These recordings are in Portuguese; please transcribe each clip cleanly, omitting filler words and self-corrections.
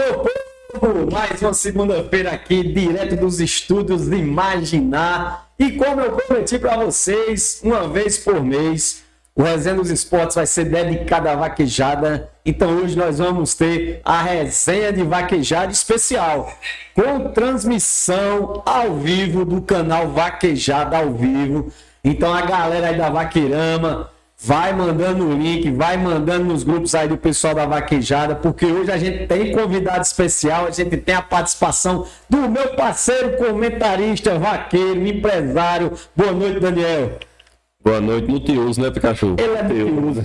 meu povo! Mais uma segunda-feira aqui, direto dos estúdios de Imaginar. E como eu prometi para vocês, uma vez por mês, o Resenha dos Esportes vai ser dedicado à vaquejada. Então hoje nós vamos ter a resenha de vaquejada especial, com transmissão ao vivo do canal Vaquejada ao Vivo. Então a galera aí da Vaqueirama vai mandando o link, vai mandando nos grupos aí do pessoal da Vaquejada, porque hoje a gente tem convidado especial, a gente tem a participação do meu parceiro comentarista, vaqueiro, empresário. Boa noite, Daniel. Boa noite, multiuso, né, Pikachu? Ele é multiuso.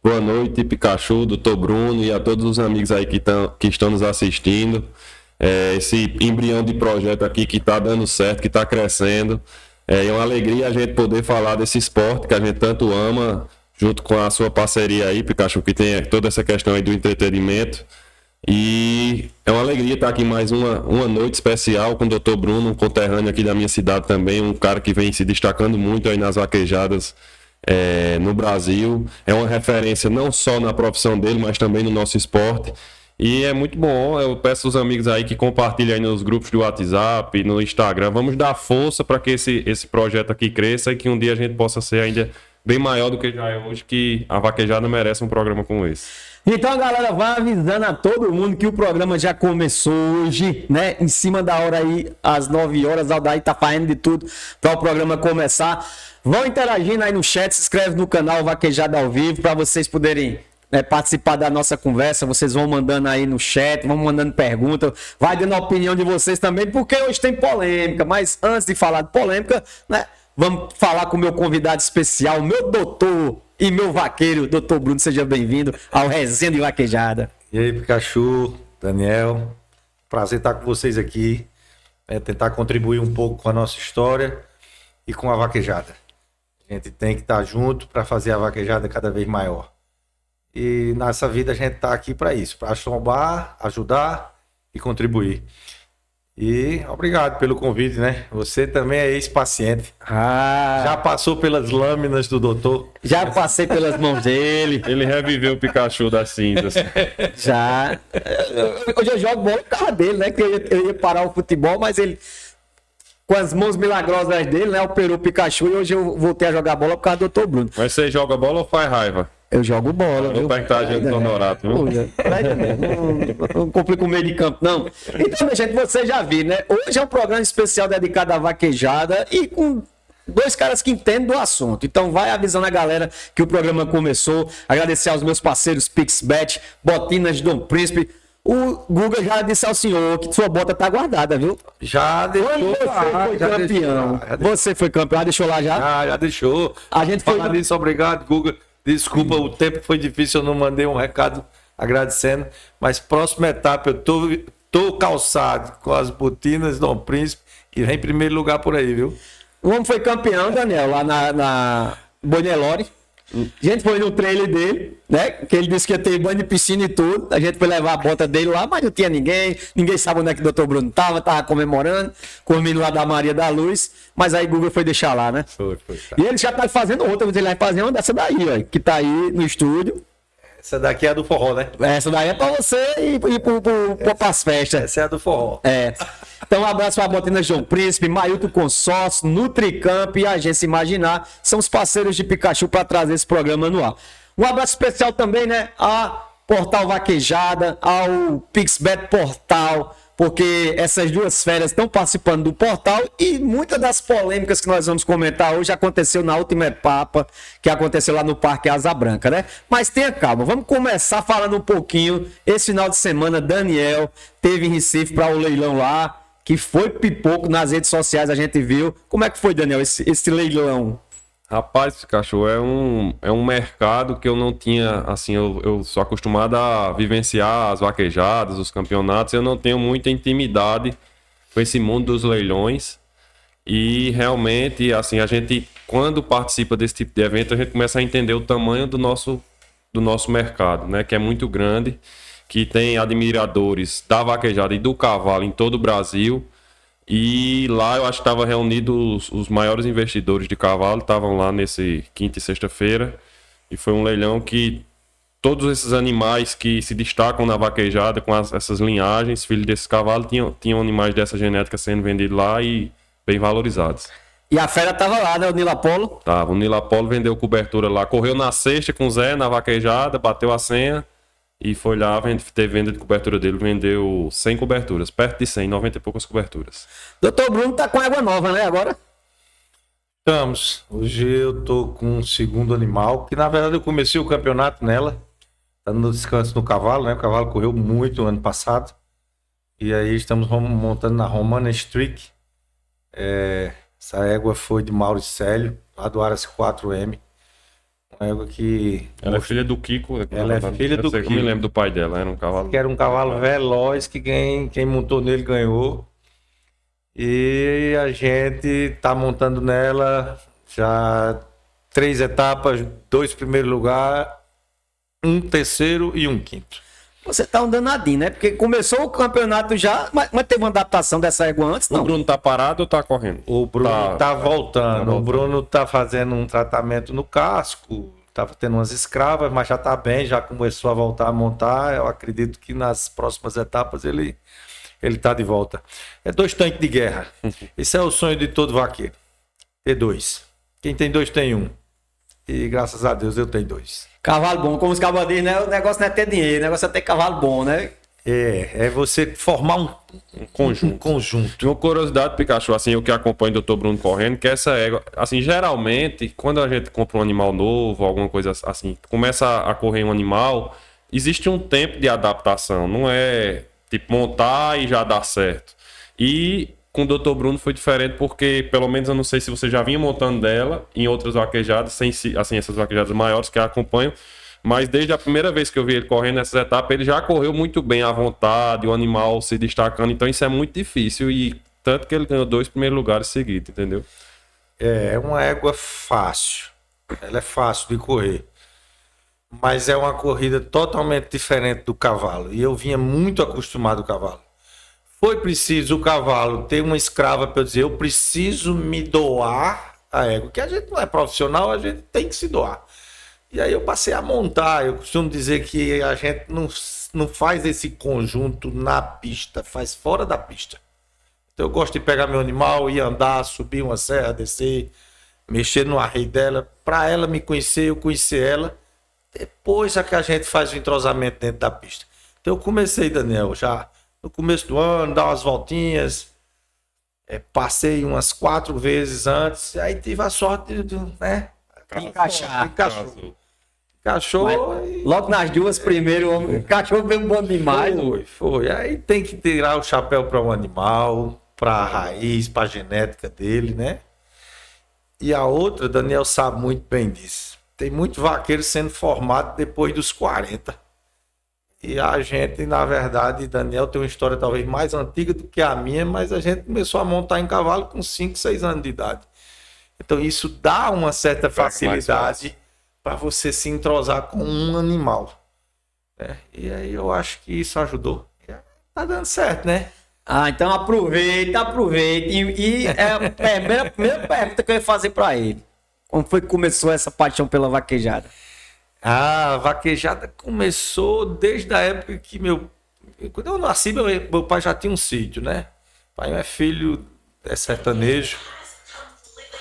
Boa noite, Pikachu, doutor Bruno e a todos os amigos aí que estão nos assistindo. Esse embrião de projeto aqui que está dando certo, que está crescendo. É uma alegria a gente poder falar desse esporte que a gente tanto ama, junto com a sua parceria aí, Pikachu, que tem toda essa questão aí do entretenimento. E é uma alegria estar aqui mais uma noite especial com o Dr. Bruno, um conterrâneo aqui da minha cidade também, um cara que vem se destacando muito aí nas vaquejadas no Brasil. É uma referência não só na profissão dele, mas também no nosso esporte. E é muito bom, eu peço aos amigos aí que compartilhem aí nos grupos do WhatsApp, no Instagram. Vamos dar força para que esse projeto aqui cresça e que um dia a gente possa ser ainda bem maior do que já é hoje, que a vaquejada merece um programa como esse. Então a galera vai avisando a todo mundo que o programa já começou hoje, né? Em cima da hora aí, às 9 horas, a Aldair tá fazendo de tudo para o programa começar. Vão interagindo aí no chat, se inscreve no canal Vaquejada ao Vivo para vocês poderem participar da nossa conversa. Vocês vão mandando aí no chat, vão mandando perguntas, vai dando a opinião de vocês também, porque hoje tem polêmica. Mas antes de falar de polêmica, né? Vamos falar com o meu convidado especial, meu doutor e meu vaqueiro, doutor Bruno. Seja bem-vindo ao Resenha de Vaquejada. E aí, Pikachu, Daniel, prazer estar com vocês aqui, tentar contribuir um pouco com a nossa história e com a vaquejada. A gente tem que estar junto para fazer a vaquejada cada vez maior. E nessa vida a gente está aqui para isso, para somar, ajudar e contribuir. E obrigado pelo convite, né? Você também é ex-paciente. Já passou pelas lâminas do doutor? Já passei pelas mãos dele. Ele reviveu o Pikachu das cinzas. Já. Hoje eu jogo bola por causa dele, né? Que eu ia parar o futebol, mas ele, com as mãos milagrosas dele, né? Operou o Pikachu e hoje eu voltei a jogar bola por causa do doutor Bruno. Mas você joga bola ou faz raiva? Eu jogo bola. Eu vou perguntar a gente do Honorato, viu? Não complica o meio de campo, não. Então, minha gente, vocês já viram, né? Hoje é um programa especial dedicado à vaquejada e com dois caras que entendem do assunto. Então, vai avisando a galera que o programa começou. Agradecer aos meus parceiros PixBet, Botinas Dom Príncipe. O Guga já disse ao senhor que sua bota tá guardada, viu? Já deixou. Você foi campeão, deixou lá já? Já deixou. A gente foi... Falar nisso, obrigado, Guga. Desculpa, o tempo foi difícil, eu não mandei um recado agradecendo, mas próxima etapa eu tô calçado com as botinas Dom Príncipe e vem em primeiro lugar por aí, viu? O homem foi campeão, Daniel, lá na Boi Nelore. A gente foi no trailer dele, né? Que ele disse que ia ter banho de piscina e tudo. A gente foi levar a bota dele lá, mas não tinha ninguém. Ninguém sabe onde é que o doutor Bruno tava comemorando, com o menino lá da Maria da Luz. Mas aí o Google foi deixar lá, né? Foi. Tá. E ele já tá fazendo outra, ele vai fazer uma dessa daí, ó, que tá aí no estúdio. Essa daqui é a do forró, né? Essa daí é pra você e pras festas. Essa é a do forró. Então, um abraço para a Botina João Príncipe, Mailton Consórcio, Nutricamp e a Agência Imaginar. São os parceiros de Pikachu para trazer esse programa no ar. Um abraço especial também, né? A Portal Vaquejada, ao PixBet Portal, porque essas duas férias estão participando do portal e muitas das polêmicas que nós vamos comentar hoje aconteceu na última etapa, que aconteceu lá no Parque Asa Branca, né? Mas tenha calma, vamos começar falando um pouquinho. Esse final de semana, Daniel teve em Recife para o leilão lá, que foi pipoco nas redes sociais, a gente viu. Como é que foi, Daniel, esse leilão? Rapaz, Pikachu, é um mercado que eu não tinha, assim, eu sou acostumado a vivenciar as vaquejadas, os campeonatos, eu não tenho muita intimidade com esse mundo dos leilões. E realmente, assim, a gente, quando participa desse tipo de evento, a gente começa a entender o tamanho do nosso mercado, né? Que é muito grande, que tem admiradores da vaquejada e do cavalo em todo o Brasil. E lá eu acho que estavam reunidos os maiores investidores de cavalo, estavam lá nesse quinta e sexta-feira. E foi um leilão que todos esses animais que se destacam na vaquejada com essas linhagens, filhos desses cavalos, tinham animais dessa genética sendo vendidos lá e bem valorizados. E a fera tava lá, né? O Nilo Apolo. Tá, o Nilo Apolo vendeu cobertura lá, correu na sexta com o Zé na vaquejada, bateu a senha e foi lá, teve venda de cobertura dele, vendeu 100 coberturas, perto de 100, 90 e poucas coberturas. Doutor Bruno tá com água nova, né? Agora? Estamos. Hoje eu tô com um segundo animal, que na verdade eu comecei o campeonato nela. Tá no descanso no cavalo, né? O cavalo correu muito ano passado. E aí estamos montando na Romana Streak. Essa égua foi de Mauricélio, lá do Aras 4M. Uma égua que... Ela é filha do Kiko. Ela é filha do Kiko. Eu me lembro do pai dela, era um cavalo. Que era um cavalo veloz, que quem montou nele ganhou. E a gente tá montando nela já 3 etapas, 2 primeiros lugares, 1 terceiro e 1 quinto. Você tá um danadinho, né? Porque começou o campeonato já, mas teve uma adaptação dessa égua antes, não? O Bruno tá parado ou tá correndo? O Bruno tá voltando. O Bruno tá fazendo um tratamento no casco, tava tendo umas escravas, mas já tá bem, já começou a voltar a montar. Eu acredito que nas próximas etapas ele tá de volta. É 2 tanques de guerra. Esse é o sonho de todo vaqueiro. Ter 2. Quem tem 2 tem 1. E graças a Deus eu tenho 2. Cavalo bom, como os cavalos dizem, né? O negócio não é ter dinheiro, o negócio é ter cavalo bom, né? É você formar um conjunto. Uma curiosidade, Pikachu, assim, eu que acompanho o Dr. Bruno correndo, que essa égua, assim, geralmente, quando a gente compra um animal novo, alguma coisa assim, começa a correr um animal, existe um tempo de adaptação, não é tipo montar e já dar certo. E com o Dr. Bruno foi diferente porque, pelo menos eu não sei se você já vinha montando dela em outras vaquejadas, sem assim, essas vaquejadas maiores que eu acompanho, mas desde a primeira vez que eu vi ele correndo nessas etapas, ele já correu muito bem à vontade, o animal se destacando, então isso é muito difícil e tanto que ele ganhou 2 primeiros lugares seguidos, entendeu? É uma égua fácil, ela é fácil de correr, mas é uma corrida totalmente diferente do cavalo e eu vinha muito acostumado ao cavalo. Foi preciso o cavalo ter uma escrava para eu dizer, eu preciso me doar a égua, que a gente não é profissional, a gente tem que se doar. E aí eu passei a montar, eu costumo dizer que a gente não faz esse conjunto na pista, faz fora da pista. Então eu gosto de pegar meu animal, ir andar, subir uma serra, descer, mexer no arreio dela, para ela me conhecer, eu conhecer ela, depois é que a gente faz o entrosamento dentro da pista. Então eu comecei, Daniel, já no começo do ano, dar umas voltinhas, passei umas 4 vezes antes, aí tive a sorte de, né? Encaixou. Logo nas 2 primeiro, o cachorro veio bom demais. Foi. Aí tem que tirar o chapéu para um animal, para a raiz, para a genética dele, né? E a outra, Daniel sabe muito bem disso. Tem muito vaqueiro sendo formado depois dos 40. E a gente, na verdade, Daniel tem uma história talvez mais antiga do que a minha, mas a gente começou a montar em cavalo com 5, 6 anos de idade. Então isso dá uma certa facilidade para você se entrosar com um animal. E aí eu acho que isso ajudou. Tá dando certo, né? Ah, então aproveita. E a primeira pergunta que eu ia fazer para ele. Como foi que começou essa paixão pela vaquejada? A vaquejada começou desde a época que quando eu nasci, meu pai já tinha um sítio, né? O pai é filho, é sertanejo.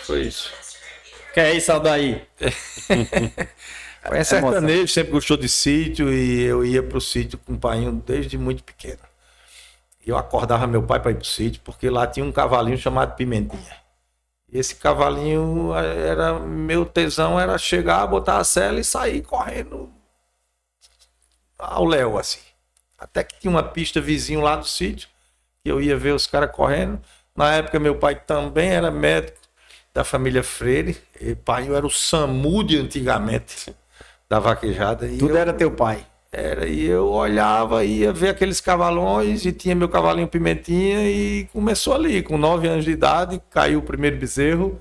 Foi isso. Que é isso, Aldair? O pai é sertanejo, sempre gostou de sítio e eu ia pro sítio com o pai desde muito pequeno. E eu acordava meu pai para ir pro sítio porque lá tinha um cavalinho chamado Pimentinha. Esse cavalinho era meu tesão, era chegar, botar a sela e sair correndo ao léu, assim. Até que tinha uma pista vizinho lá do sítio, que eu ia ver os caras correndo. Na época, meu pai também era médico da família Freire. E pai era o SAMU de antigamente, da vaquejada. Tudo era teu pai? Era, e eu olhava, ia ver aqueles cavalões e tinha meu cavalinho Pimentinha e começou ali, com 9 anos de idade, caiu o primeiro bezerro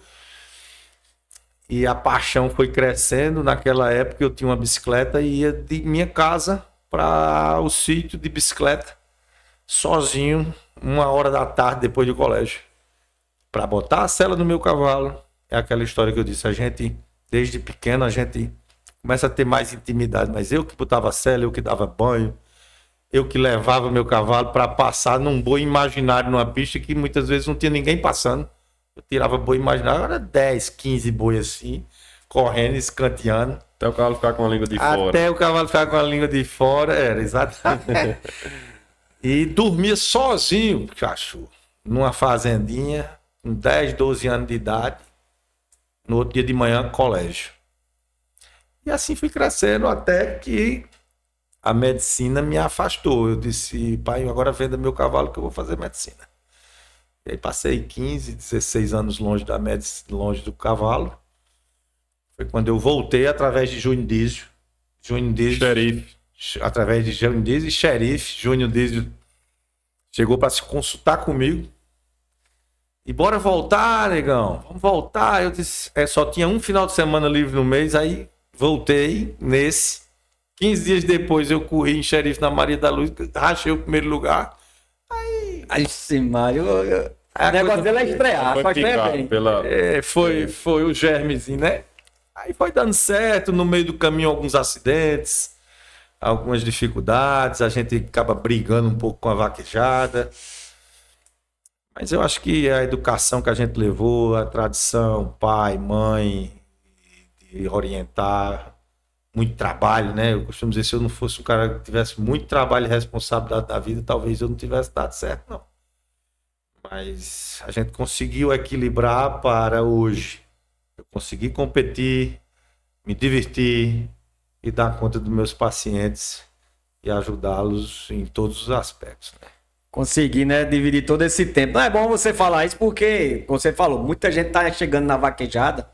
e a paixão foi crescendo. Naquela época eu tinha uma bicicleta e ia de minha casa para o sítio de bicicleta, sozinho, 1h da tarde depois do colégio, para botar a sela no meu cavalo. É aquela história que eu disse, a gente, desde pequeno, a gente começa a ter mais intimidade, mas eu que botava sela, eu que dava banho, eu que levava meu cavalo para passar num boi imaginário numa pista que muitas vezes não tinha ninguém passando. Eu tirava boi imaginário, era 10, 15 boi assim, correndo, escanteando. Até o cavalo ficar com a língua de fora. Até o cavalo ficar com a língua de fora, era exatamente. E dormia sozinho, cachorro, numa fazendinha, com 10, 12 anos de idade. No outro dia de manhã, colégio. E assim fui crescendo até que a medicina me afastou. Eu disse, pai, agora venda meu cavalo que eu vou fazer medicina. E aí passei 15, 16 anos longe da medicina, longe do cavalo. Foi quando eu voltei através de Júnior Dízio. Xerife. Através de Júnior Dízio e xerife. Júnior Dízio chegou para se consultar comigo. E bora voltar, negão. Vamos voltar. Eu disse, só tinha um final de semana livre no mês, aí voltei nesse. 15 dias depois eu corri em xerife na Maria da Luz, rachei o primeiro lugar. Aí sim, Mário. O negócio dele é estrear, Foi faz picado bem. pela... Foi o germezinho, né? Aí foi dando certo, no meio do caminho alguns acidentes, algumas dificuldades, a gente acaba brigando um pouco com a vaquejada. Mas eu acho que a educação que a gente levou, a tradição, pai, mãe, de orientar, muito trabalho, né? Eu costumo dizer, se eu não fosse um cara que tivesse muito trabalho e responsabilidade da vida, talvez eu não tivesse dado certo, não. Mas a gente conseguiu equilibrar para hoje. Eu consegui competir, me divertir e dar conta dos meus pacientes e ajudá-los em todos os aspectos, né? Conseguir, né, dividir todo esse tempo. Não é bom você falar isso porque, como você falou, muita gente tá chegando na vaquejada,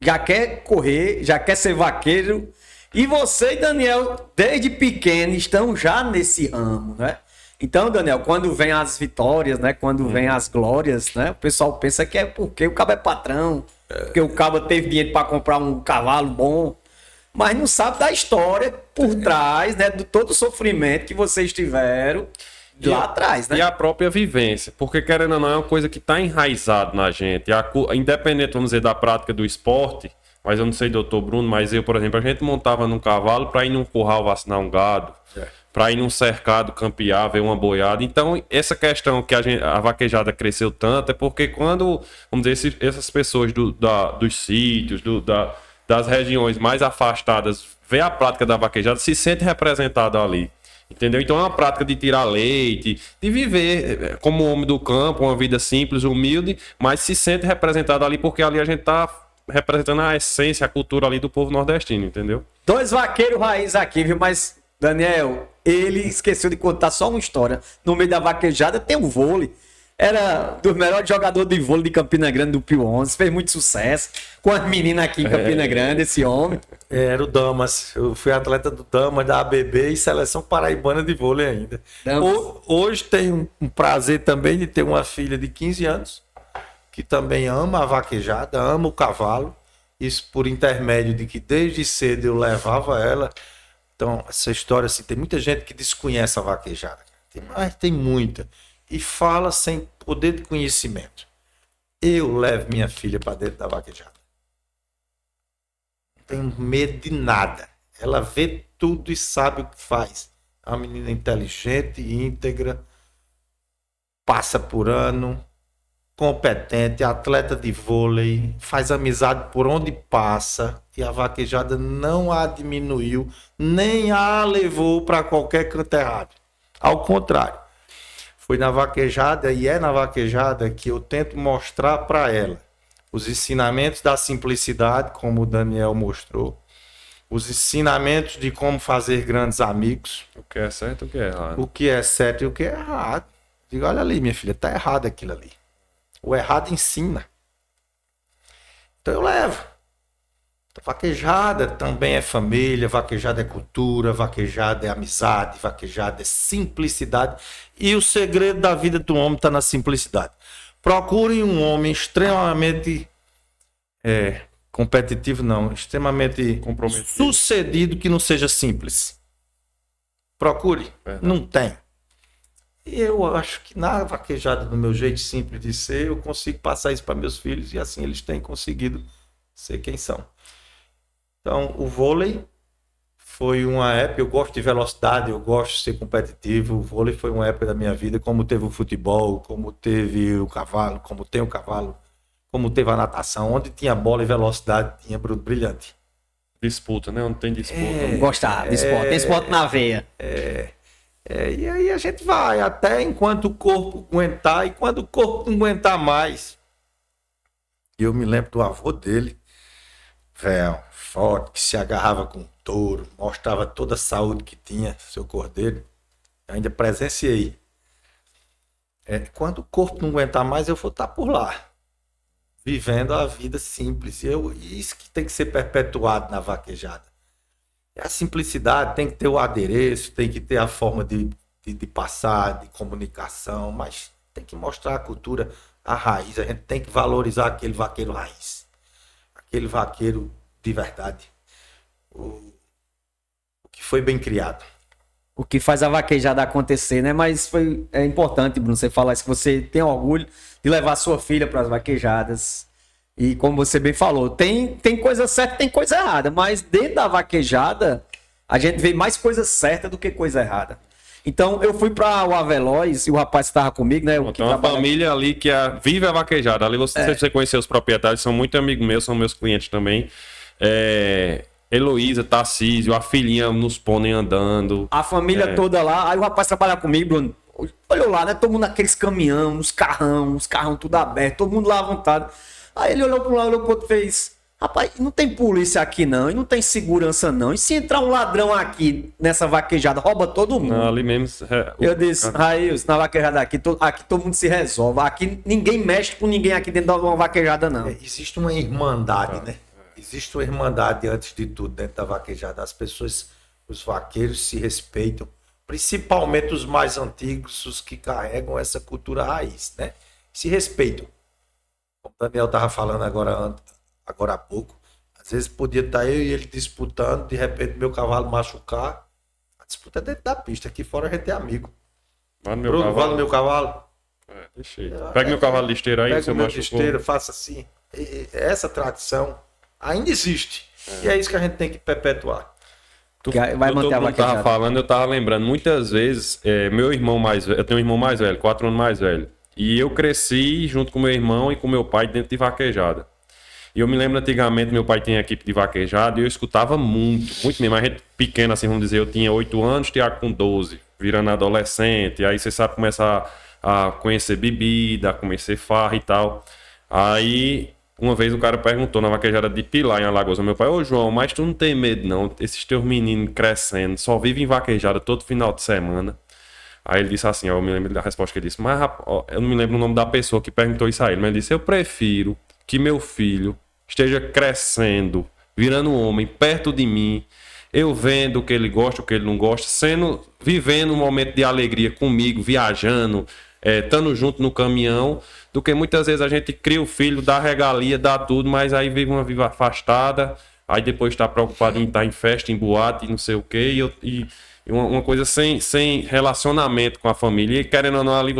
já quer correr, já quer ser vaqueiro. E você e Daniel, desde pequeno, estão já nesse ramo, né? Então, Daniel, quando vem as vitórias, né? Quando vem as glórias, né? O pessoal pensa que é porque o cabo é patrão, porque o cabo teve dinheiro para comprar um cavalo bom, mas não sabe da história por trás, né? De todo o sofrimento que vocês tiveram lá atrás, né? E a própria vivência, porque querendo ou não, é uma coisa que está enraizado na gente. Independente, vamos dizer, da prática do esporte, mas eu não sei, doutor Bruno, mas eu, por exemplo, a gente montava num cavalo para ir num curral vacinar um gado, para ir num cercado campear, ver uma boiada. Então, essa questão que a vaquejada cresceu tanto é porque quando, vamos dizer, essas pessoas dos sítios, das regiões mais afastadas, vê a prática da vaquejada, se sente representado ali. Entendeu? Então é uma prática de tirar leite, de viver como homem do campo, uma vida simples, humilde, mas se sente representado ali porque ali a gente tá representando a essência, a cultura ali do povo nordestino, entendeu? Dois vaqueiros raiz aqui, viu? Mas, Daniel, ele esqueceu de contar só uma história. No meio da vaquejada tem o vôlei. Era dos melhores jogadores de vôlei de Campina Grande do Pio 11. Fez muito sucesso com as meninas aqui em Campina Grande, esse homem. Era o Damas. Eu fui atleta do Damas, da ABB e seleção paraibana de vôlei ainda. Hoje tenho um prazer também de ter uma filha de 15 anos que também ama a vaquejada, ama o cavalo. Isso por intermédio de que desde cedo eu levava ela. Então, essa história, assim, tem muita gente que desconhece a vaquejada. Tem muita. E fala sem poder de conhecimento. Eu levo minha filha para dentro da vaquejada. Não tenho medo de nada. Ela vê tudo e sabe o que faz. É uma menina inteligente, íntegra, passa por ano, competente, atleta de vôlei, faz amizade por onde passa e a vaquejada não a diminuiu, nem a levou para qualquer canto errado. Ao contrário. Foi na vaquejada e é na vaquejada que eu tento mostrar para ela os ensinamentos da simplicidade, como o Daniel mostrou, os ensinamentos de como fazer grandes amigos. O que é certo e o que é errado. O que é certo e o que é errado. Digo, olha ali, minha filha, tá errado aquilo ali. O errado ensina. Então eu levo. Vaquejada também é família, vaquejada é cultura, vaquejada é amizade, vaquejada é simplicidade. E o segredo da vida do homem está na simplicidade. Procurem um homem extremamente competitivo, não, extremamente comprometido, sucedido, que não seja simples. Procure, não tem. E eu acho que na vaquejada, do meu jeito simples de ser, eu consigo passar isso para meus filhos e assim eles têm conseguido ser quem são. Então, o vôlei foi uma época, eu gosto de velocidade, eu gosto de ser competitivo. O vôlei foi uma época da minha vida, como teve o futebol, como teve o cavalo, como tem o cavalo, como teve a natação. Onde tinha bola e velocidade, tinha Bruno Brilhante. Disputa, né? Onde tem disputa. Gostar de esporte. Tem esporte na veia. E aí a gente vai até enquanto o corpo aguentar, e quando o corpo não aguentar mais. Eu me lembro do avô dele, velho, forte, que se agarrava com um touro, mostrava toda a saúde que tinha, seu cordeiro. Eu ainda presenciei. Quando o corpo não aguentar mais, eu vou estar por lá, vivendo a vida simples. Isso que tem que ser perpetuado na vaquejada. É a simplicidade, tem que ter o adereço, tem que ter a forma de passar, de comunicação, mas tem que mostrar a cultura, a raiz. A gente tem que valorizar aquele vaqueiro raiz, aquele vaqueiro de verdade, o que foi bem criado. O que faz a vaquejada acontecer, né? Mas é importante, Bruno, você falar isso, que você tem orgulho de levar sua filha para as vaquejadas. E como você bem falou, tem coisa certa e tem coisa errada, mas dentro da vaquejada a gente vê mais coisa certa do que coisa errada. Então eu fui para o Aveloz e o rapaz estava comigo, né? Tem uma família ali que vive a vaquejada. Ali você conheceu os proprietários, são muito amigos meus, são meus clientes também. Heloísa, Tarcísio, a filhinha nos pônei andando. A família toda lá. Aí o rapaz trabalha comigo, Bruno. Olhou lá, né? Todo mundo naqueles caminhão, os carrão tudo aberto, todo mundo lá à vontade. Aí ele olhou para um lado, olhou para o outro, fez: rapaz, não tem polícia aqui não, e não tem segurança não. E se entrar um ladrão aqui nessa vaquejada, rouba todo mundo. Não, ali mesmo. Eu disse: Raílson, na vaquejada aqui todo mundo se resolve. Aqui ninguém mexe com ninguém aqui dentro de uma vaquejada, não. Existe uma irmandade, né? Existe uma irmandade antes de tudo dentro da vaquejada. As pessoas, os vaqueiros se respeitam, principalmente os mais antigos, os que carregam essa cultura raiz, né? Se respeitam. Como o Daniel estava falando agora há pouco, às vezes podia estar eu e ele disputando, de repente meu cavalo machucar. A disputa é dentro da pista, aqui fora a gente é amigo. Bruno, vale meu cavalo? Deixa aí. Pega meu cavalo listeiro aí, pega o meu listeiro, faça assim. Essa tradição ainda existe. E é isso que a gente tem que perpetuar. Vai manter a vaquejada. Eu tava lembrando, muitas vezes, meu irmão mais velho, eu tenho um irmão mais velho, 4 anos mais velho. E eu cresci junto com meu irmão e com meu pai dentro de vaquejada. E eu me lembro antigamente, meu pai tinha equipe de vaquejada e eu escutava muito mesmo. A gente pequeno, assim, vamos dizer, eu tinha 8 anos, Tiago com 12, virando adolescente. Aí você sabe começar a conhecer bebida, a conhecer farra e tal. Aí, uma vez o cara perguntou na vaquejada de Pilar, em Alagoas, ao meu pai: ô João, mas tu não tem medo não? Esses teus meninos crescendo, só vivem em vaquejada todo final de semana. Aí ele disse assim, eu me lembro da resposta que ele disse, mas eu não me lembro o nome da pessoa que perguntou isso a ele, mas ele disse: eu prefiro que meu filho esteja crescendo, virando um homem perto de mim, eu vendo o que ele gosta, o que ele não gosta, vivendo um momento de alegria comigo, viajando, estando junto no caminhão, do que muitas vezes a gente cria o filho, dá regalia, dá tudo, mas aí vive uma vida afastada, aí depois está preocupado em estar em festa, em boate, e não sei o quê, e uma coisa sem relacionamento com a família. E querendo ou não, ali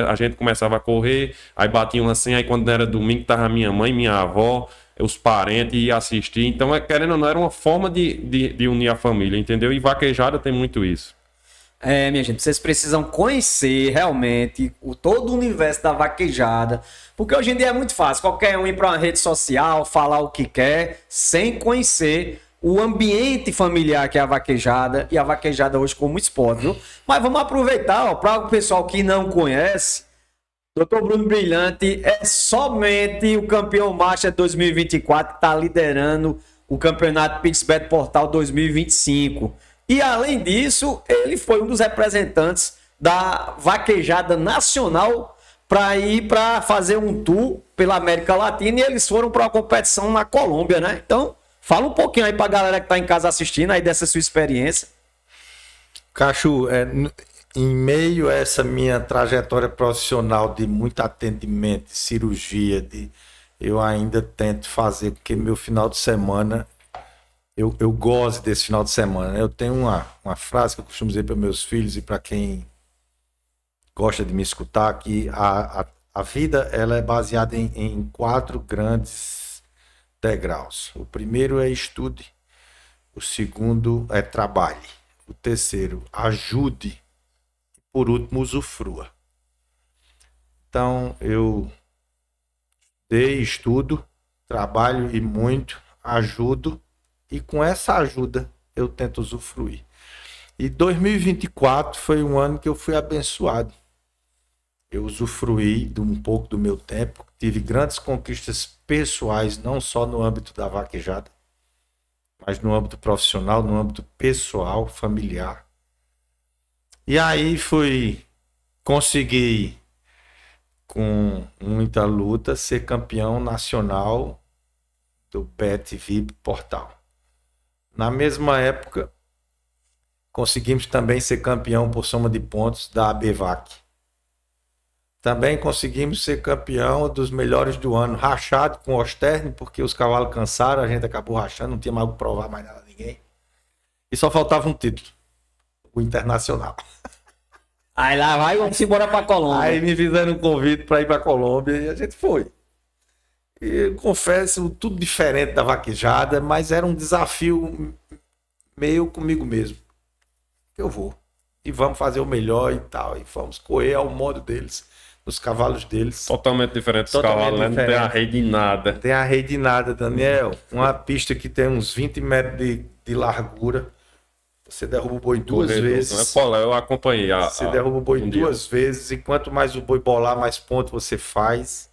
a gente começava a correr, aí batiam assim, aí quando era domingo tava minha mãe, minha avó, os parentes e assistir. Então, querendo ou não, era uma forma de unir a família, entendeu? E vaquejada tem muito isso. Minha gente, vocês precisam conhecer realmente todo o universo da vaquejada, porque hoje em dia é muito fácil, qualquer um ir para uma rede social, falar o que quer, sem conhecer o ambiente familiar que é a vaquejada, e a vaquejada hoje como esporte, viu? Mas vamos aproveitar, para o pessoal que não conhece, Dr. Bruno Brilhante é somente o campeão Master 2024 que está liderando o campeonato PixBet Portal 2025. E além disso, ele foi um dos representantes da vaquejada nacional para ir para fazer um tour pela América Latina, e eles foram para uma competição na Colômbia, né? Então, fala um pouquinho aí pra galera que tá em casa assistindo aí dessa sua experiência. Cacho, em meio a essa minha trajetória profissional de muito atendimento, de cirurgia, eu ainda tento fazer porque meu final de semana, eu gosto desse final de semana. Eu tenho uma frase que eu costumo dizer para meus filhos e para quem gosta de me escutar, que a vida ela é baseada em 4 grandes degraus. O primeiro é estude, O segundo é trabalhe. O terceiro, ajude. E por último, usufrua. Então, eu estudo, trabalho e muito, ajudo. E com essa ajuda, eu tento usufruir. E 2024 foi um ano que eu fui abençoado. Eu usufruí de um pouco do meu tempo, tive grandes conquistas pessoais, não só no âmbito da vaquejada, mas no âmbito profissional, no âmbito pessoal, familiar. E aí consegui, com muita luta, ser campeão nacional do Bet VIP Portal. Na mesma época, conseguimos também ser campeão por soma de pontos da ABVAC. Também conseguimos ser campeão dos melhores do ano, rachado com o Osterne, porque os cavalos cansaram, a gente acabou rachando, não tinha mais o que provar mais nada a ninguém. E só faltava um título, o internacional. Aí lá vai, vamos embora pra Colômbia. Aí me fizeram um convite para ir para Colômbia e a gente foi. E eu confesso, tudo diferente da vaquejada, mas era um desafio meio comigo mesmo. Eu vou. E vamos fazer o melhor e tal. E vamos correr ao modo deles, nos cavalos deles. Totalmente diferente dos Totalmente cavalos, né? Não tem diferente. arreio de nada. Tem arreio de nada, Daniel. Uma pista que tem uns 20 metros de largura. Você derruba o boi duas Corredor, vezes. não é, Paulo? Eu acompanhei. Você derruba o boi duas vezes. E quanto mais o boi bolar, mais ponto você faz.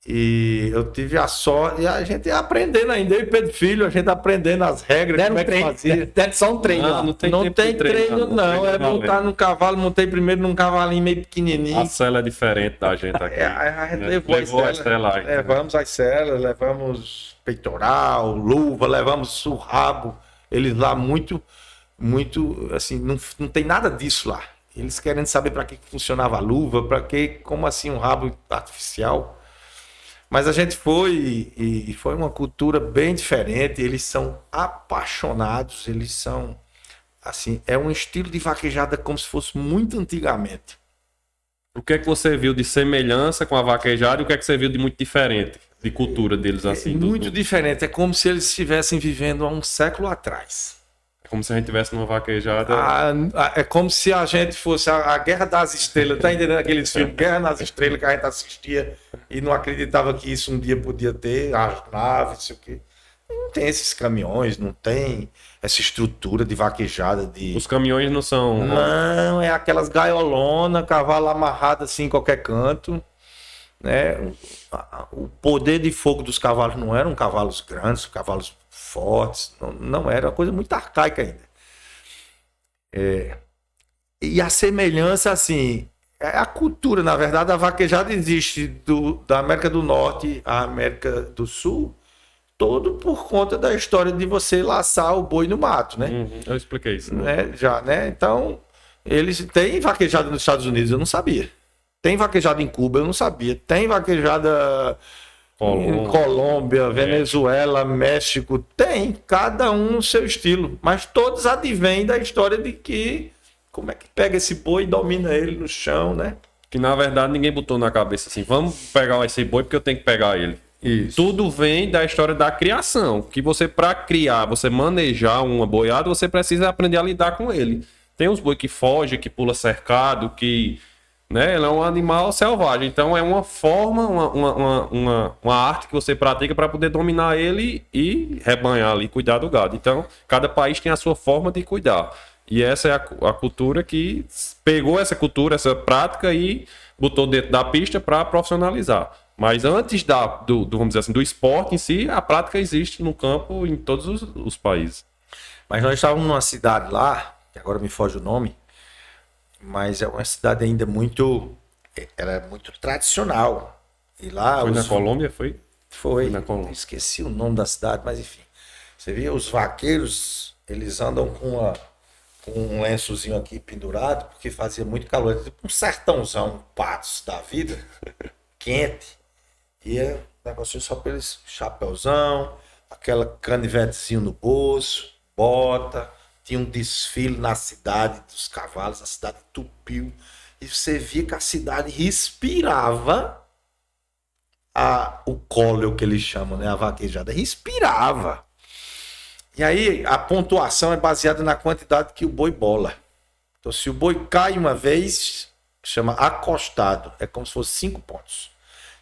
E eu tive a sorte. E a gente ia aprendendo ainda. Eu e Pedro Filho, a gente aprendendo as regras. Deram como é que treino, fazia. deram só um treino. lá. Não tem Não tempo tem de treino, não. É treino montar no cavalo. Montei primeiro num cavalinho meio pequenininho. A cela é diferente da gente aqui. A gente né? levou as celas. levamos as celas, levamos peitoral, luva, levamos o rabo. Eles lá muito, assim, não tem nada disso lá. Eles querendo saber para que funcionava a luva, para que, como assim um rabo artificial. Mas a gente foi e foi uma cultura bem diferente. Eles são apaixonados, eles são, assim, é um estilo de vaquejada como se fosse muito antigamente. O que é que você viu de semelhança com a vaquejada e o que é que você viu de muito diferente de cultura deles assim? Muito diferente, é como se eles estivessem vivendo há um século atrás. É como se a gente tivesse numa vaquejada. É como se a gente fosse a Guerra das Estrelas. Tá entendendo aqueles filmes Guerra nas Estrelas que a gente assistia e não acreditava que isso um dia podia ter, as naves, não sei o quê. Não tem esses caminhões, não tem essa estrutura de vaquejada. Os caminhões não são. Não, é aquelas gaiolonas, cavalo amarrado assim em qualquer canto. Né? O poder de fogo dos cavalos não eram cavalos grandes, cavalos fortes, não era uma coisa muito arcaica ainda. E a semelhança, assim, é a cultura, na verdade, a vaquejada existe da América do Norte à América do Sul, todo por conta da história de você laçar o boi no mato, né? Eu expliquei isso. Né? Já, né? Então, eles têm vaquejada nos Estados Unidos, eu não sabia. Tem vaquejada em Cuba, eu não sabia. Tem vaquejada em Colômbia, Venezuela, México. Tem, cada um no seu estilo. Mas todos advêm da história de que como é que pega esse boi e domina ele no chão, né? Que na verdade ninguém botou na cabeça assim, vamos pegar esse boi porque eu tenho que pegar ele. Isso. Tudo vem da história da criação. Que você, para criar, você manejar uma boiada, você precisa aprender a lidar com ele. Tem os boi que foge, que pula cercado, que... né? Ele é um animal selvagem, então é uma forma, uma arte que você pratica para poder dominar ele e rebanhar ali, cuidar do gado. Então, cada país tem a sua forma de cuidar. E essa é a cultura que pegou essa cultura, essa prática e botou dentro da pista para profissionalizar. Mas antes vamos dizer assim, do esporte em si, a prática existe no campo em todos os países. Mas nós estávamos numa cidade lá, que agora me foge o nome, mas é uma cidade ainda ela é muito tradicional. E lá Foi na Colômbia, foi? Foi na Colômbia. Esqueci o nome da cidade, mas enfim. Você via os vaqueiros, eles andam com um lençozinho aqui pendurado, porque fazia muito calor. Tipo um sertãozão, Patos da vida, quente. E é um negocinho só para eles, chapéuzão, aquela canivetezinho no bolso, bota. Tinha um desfile na cidade dos cavalos, a cidade tupiu. E você via que a cidade respirava o cóleo que eles chamam, né? A vaquejada. Respirava. E aí a pontuação é baseada na quantidade que o boi bola. Então, se o boi cai uma vez, chama acostado. É como se fosse 5 pontos.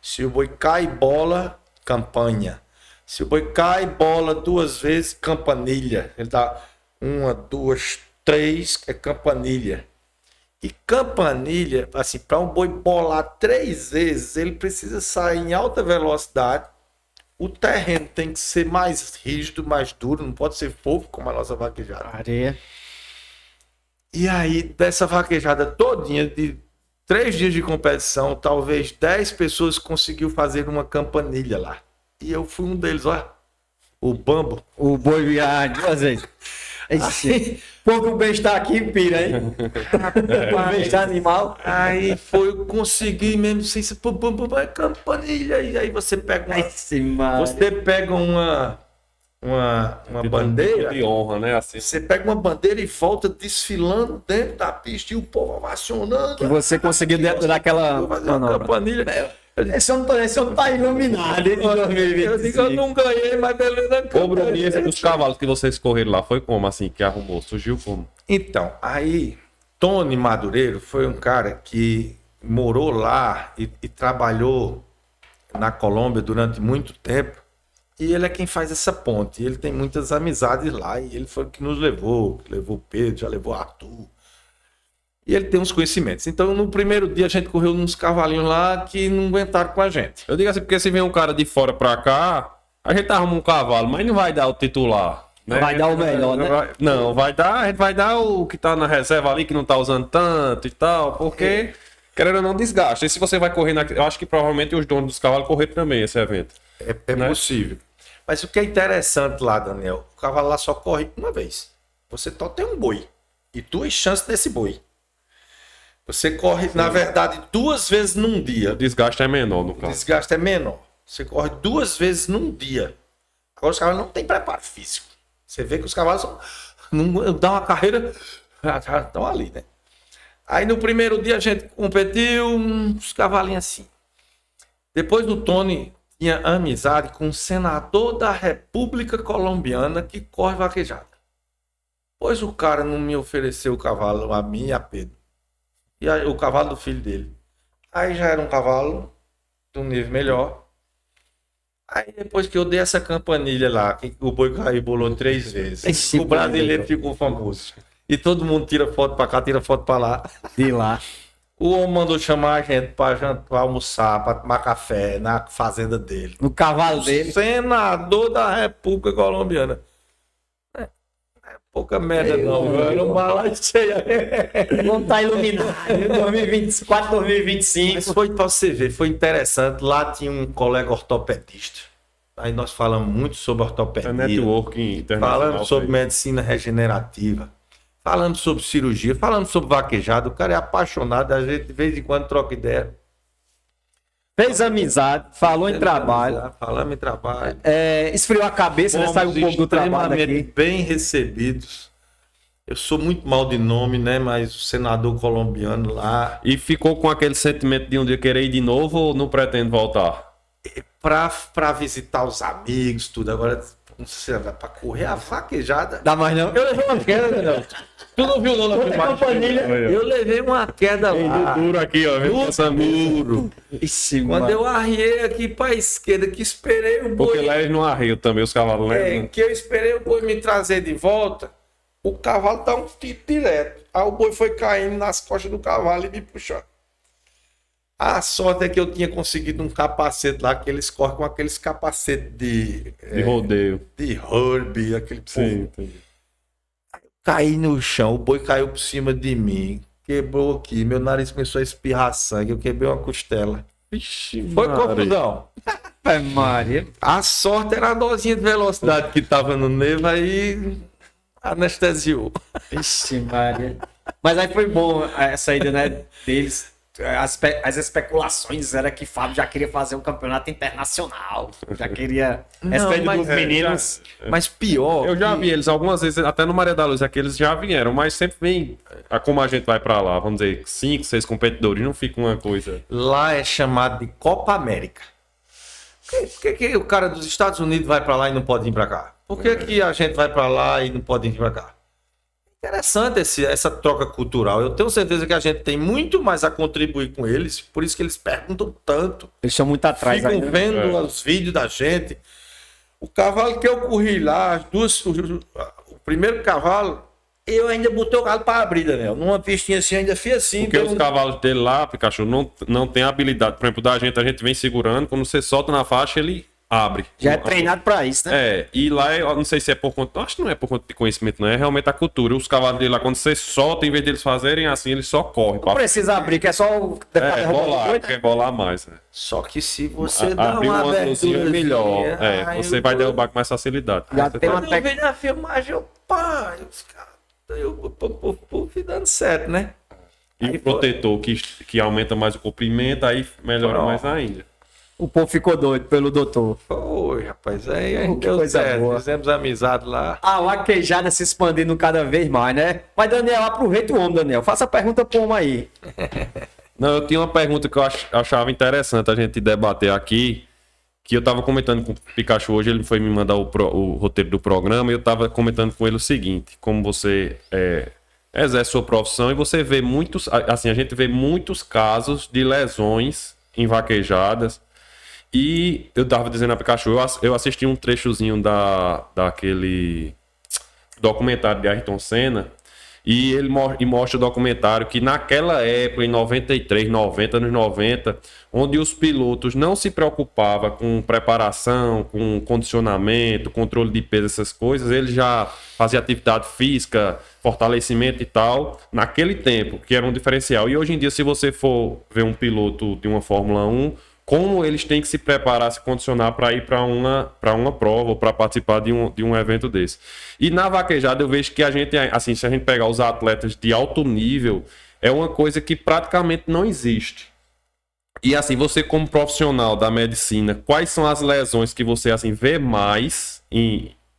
Se o boi cai e bola, campanha. Se o boi cai e bola 2 vezes, campanilha. Ele dá 1, 2, 3, é campanilha. E campanilha, assim, para um boi bolar 3 vezes, ele precisa sair em alta velocidade. O terreno tem que ser mais rígido, mais duro, não pode ser fofo como a nossa vaquejada. Areia. E aí, dessa vaquejada todinha, de 3 dias de competição, talvez 10 pessoas conseguiu fazer uma campanilha lá. E eu fui um deles, olha. O bambo. O boi virar 2 vezes. Esse, porque o beijo tá aqui, pira, hein? O beijo tá animal. Aí foi, eu consegui mesmo, sem ser campanilha. E aí você pega uma bandeira. De honra, né? Assim. Você pega uma bandeira e volta desfilando dentro da pista e o povo ovacionando. Que você conseguiu dentro daquela campanilha. Esse homem tá iluminado, hein? Eu digo, eu não ganhei, mas beleza. Ô, Bruninho, esse dos cavalos que vocês correram lá, foi como assim que arrumou? Surgiu como? Então, aí, Tony Madureiro foi um cara que morou lá e trabalhou na Colômbia durante muito tempo. E ele é quem faz essa ponte. Ele tem muitas amizades lá. E ele foi o que nos levou o Pedro, já levou o Arthur. E ele tem uns conhecimentos. Então, no primeiro dia, a gente correu uns cavalinhos lá que não aguentaram com a gente. Eu digo assim, porque se vem um cara de fora pra cá, a gente arruma um cavalo, mas não vai dar o titular. Né? Vai dar o melhor, né? Não, a gente vai dar o que tá na reserva ali, que não tá usando tanto e tal, porque, querendo ou não, desgasta. E se você vai correr, eu acho que provavelmente os donos dos cavalos correram também esse evento. É né? Possível. Mas o que é interessante lá, Daniel, o cavalo lá só corre uma vez. Você só tem um boi e 2 chances desse boi. Você corre, na verdade, 2 vezes num dia. O desgaste é menor, no caso. O desgaste é menor. Você corre 2 vezes num dia. Agora os cavalos não têm preparo físico. Você vê que os cavalos não dão uma carreira, já estão ali, né? Aí no primeiro dia a gente competiu, uns cavalinhos assim. Depois do Tony tinha amizade com um senador da República Colombiana que corre vaquejada. Pois o cara não me ofereceu o cavalo a mim e a Pedro. E aí, o cavalo do filho dele. Aí já era um cavalo de um nível melhor. Aí depois que eu dei essa campanilha lá, que o boi caiu e bolou 3 vezes. O brasileiro ficou famoso. E todo mundo tira foto pra cá, tira foto pra lá. De lá. O homem mandou chamar a gente pra almoçar, pra tomar café na fazenda dele. No cavalo dele. Senador da República Colombiana. Pouca merda não, velho. Uma bala cheia. Não tá iluminado. 2024, 2025. Mas foi pra você ver, foi interessante. Lá tinha um colega ortopedista. Aí nós falamos muito sobre ortopedia. Networking internacional. Falamos sobre medicina regenerativa. Falamos sobre cirurgia. Falamos sobre vaquejada. O cara é apaixonado. A gente de vez em quando troca ideia. Fez amizade, falou em trabalho. Falamos em trabalho. Esfriou a cabeça, né? Saiu um pouco do trabalho aqui. Bem recebidos. Eu sou muito mal de nome, né? Mas o senador colombiano lá. E ficou com aquele sentimento de um dia querer ir de novo ou não pretende voltar? Pra visitar os amigos, tudo. Agora, não sei se dá pra correr a vaquejada. Dá mais não? Eu levei uma queda, não. Tu não viu não na filmagem? Eu levei uma queda lá. Duro aqui, ó. Duro. Quando eu arriei aqui pra esquerda, que esperei o boi. Porque lá eles não arriam também, os cavalos, né? Que eu esperei o boi me trazer de volta, o cavalo dá um tiro direto. Aí o boi foi caindo nas costas do cavalo e me puxando. A sorte é que eu tinha conseguido um capacete lá, que eles correm com aqueles capacetes de rodeio. De rugby, aquele povo. Sim, entendi. Caí no chão, o boi caiu por cima de mim, quebrou aqui, meu nariz começou a espirrar sangue, eu quebrei uma costela. Vixe, foi confusão. Maria. A sorte era a dosinha de velocidade que tava no nervo, aí anestesiou. Vixe, Maria. Mas aí foi bom a saída, né, deles. As especulações era que Fábio já queria fazer um campeonato internacional. Já queria. Dos meninos. Mas pior. Eu já vi eles algumas vezes, até no Maria da Luz, é que eles já vieram, mas sempre vem. Como a gente vai pra lá, vamos dizer, 5, 6 competidores, não fica uma coisa. Lá é chamado de Copa América. Por que o cara dos Estados Unidos vai pra lá e não pode vir pra cá? Por que, que a gente vai para lá e não pode vir para cá? Interessante essa troca cultural. Eu tenho certeza que a gente tem muito mais a contribuir com eles, por isso que eles perguntam tanto. Eles estão muito atrás Ficam ainda. vendo os vídeos da gente. O cavalo que eu corri lá, o primeiro cavalo, eu ainda botei o cavalo para abrir, Daniel. Numa pistinha assim, ainda fiz assim. Porque os cavalos dele lá, Pikachu, não tem habilidade. Por exemplo, da gente, a gente vem segurando, quando você solta na faixa, ele abre. Já é treinado pra isso, né? É, e lá eu não sei se é por conta. Acho que não é por conta de conhecimento, não. É realmente a cultura. Os cavalos dele lá, quando você solta, em vez deles fazerem assim, eles só correm. Não precisa abrir, que é só o. Bolar, quer bolar mais. Né? Só que se você dá Abrir uma uma luzinha abertura melhor. Você vai derrubar com mais facilidade. Já tem uma Quando eu vejo na filmagem, os caras. Eu fui dando certo, né? E o protetor que aumenta mais o comprimento, aí melhora mais ainda. O povo ficou doido pelo doutor. Oi, rapaz, aí Que deu coisa certo. boa. Fizemos amizade lá. A vaquejada se expandindo cada vez mais, né? Mas, Daniel, aproveita o homem, Daniel. Faça a pergunta pro homem aí. Não, eu tinha uma pergunta que eu achava interessante a gente debater aqui, que eu tava comentando com o Pikachu hoje, ele foi me mandar o roteiro do programa, e eu tava comentando com ele o seguinte, como você exerce sua profissão e você vê muitos, assim, a gente vê muitos casos de lesões em vaquejadas, e eu tava dizendo a Pikachu, eu assisti um trechozinho daquele documentário de Ayrton Senna, e ele mostra o documentário que naquela época, em 93, 90, anos 90, onde os pilotos não se preocupavam com preparação, com condicionamento, controle de peso, essas coisas, ele já fazia atividade física, fortalecimento e tal, naquele tempo, que era um diferencial. E hoje em dia, se você for ver um piloto de uma Fórmula 1, como eles têm que se preparar, se condicionar para ir para uma prova ou para participar de um evento desse. E na vaquejada eu vejo que a gente, assim, se a gente pegar os atletas de alto nível, é uma coisa que praticamente não existe. E assim, você como profissional da medicina, quais são as lesões que você assim vê mais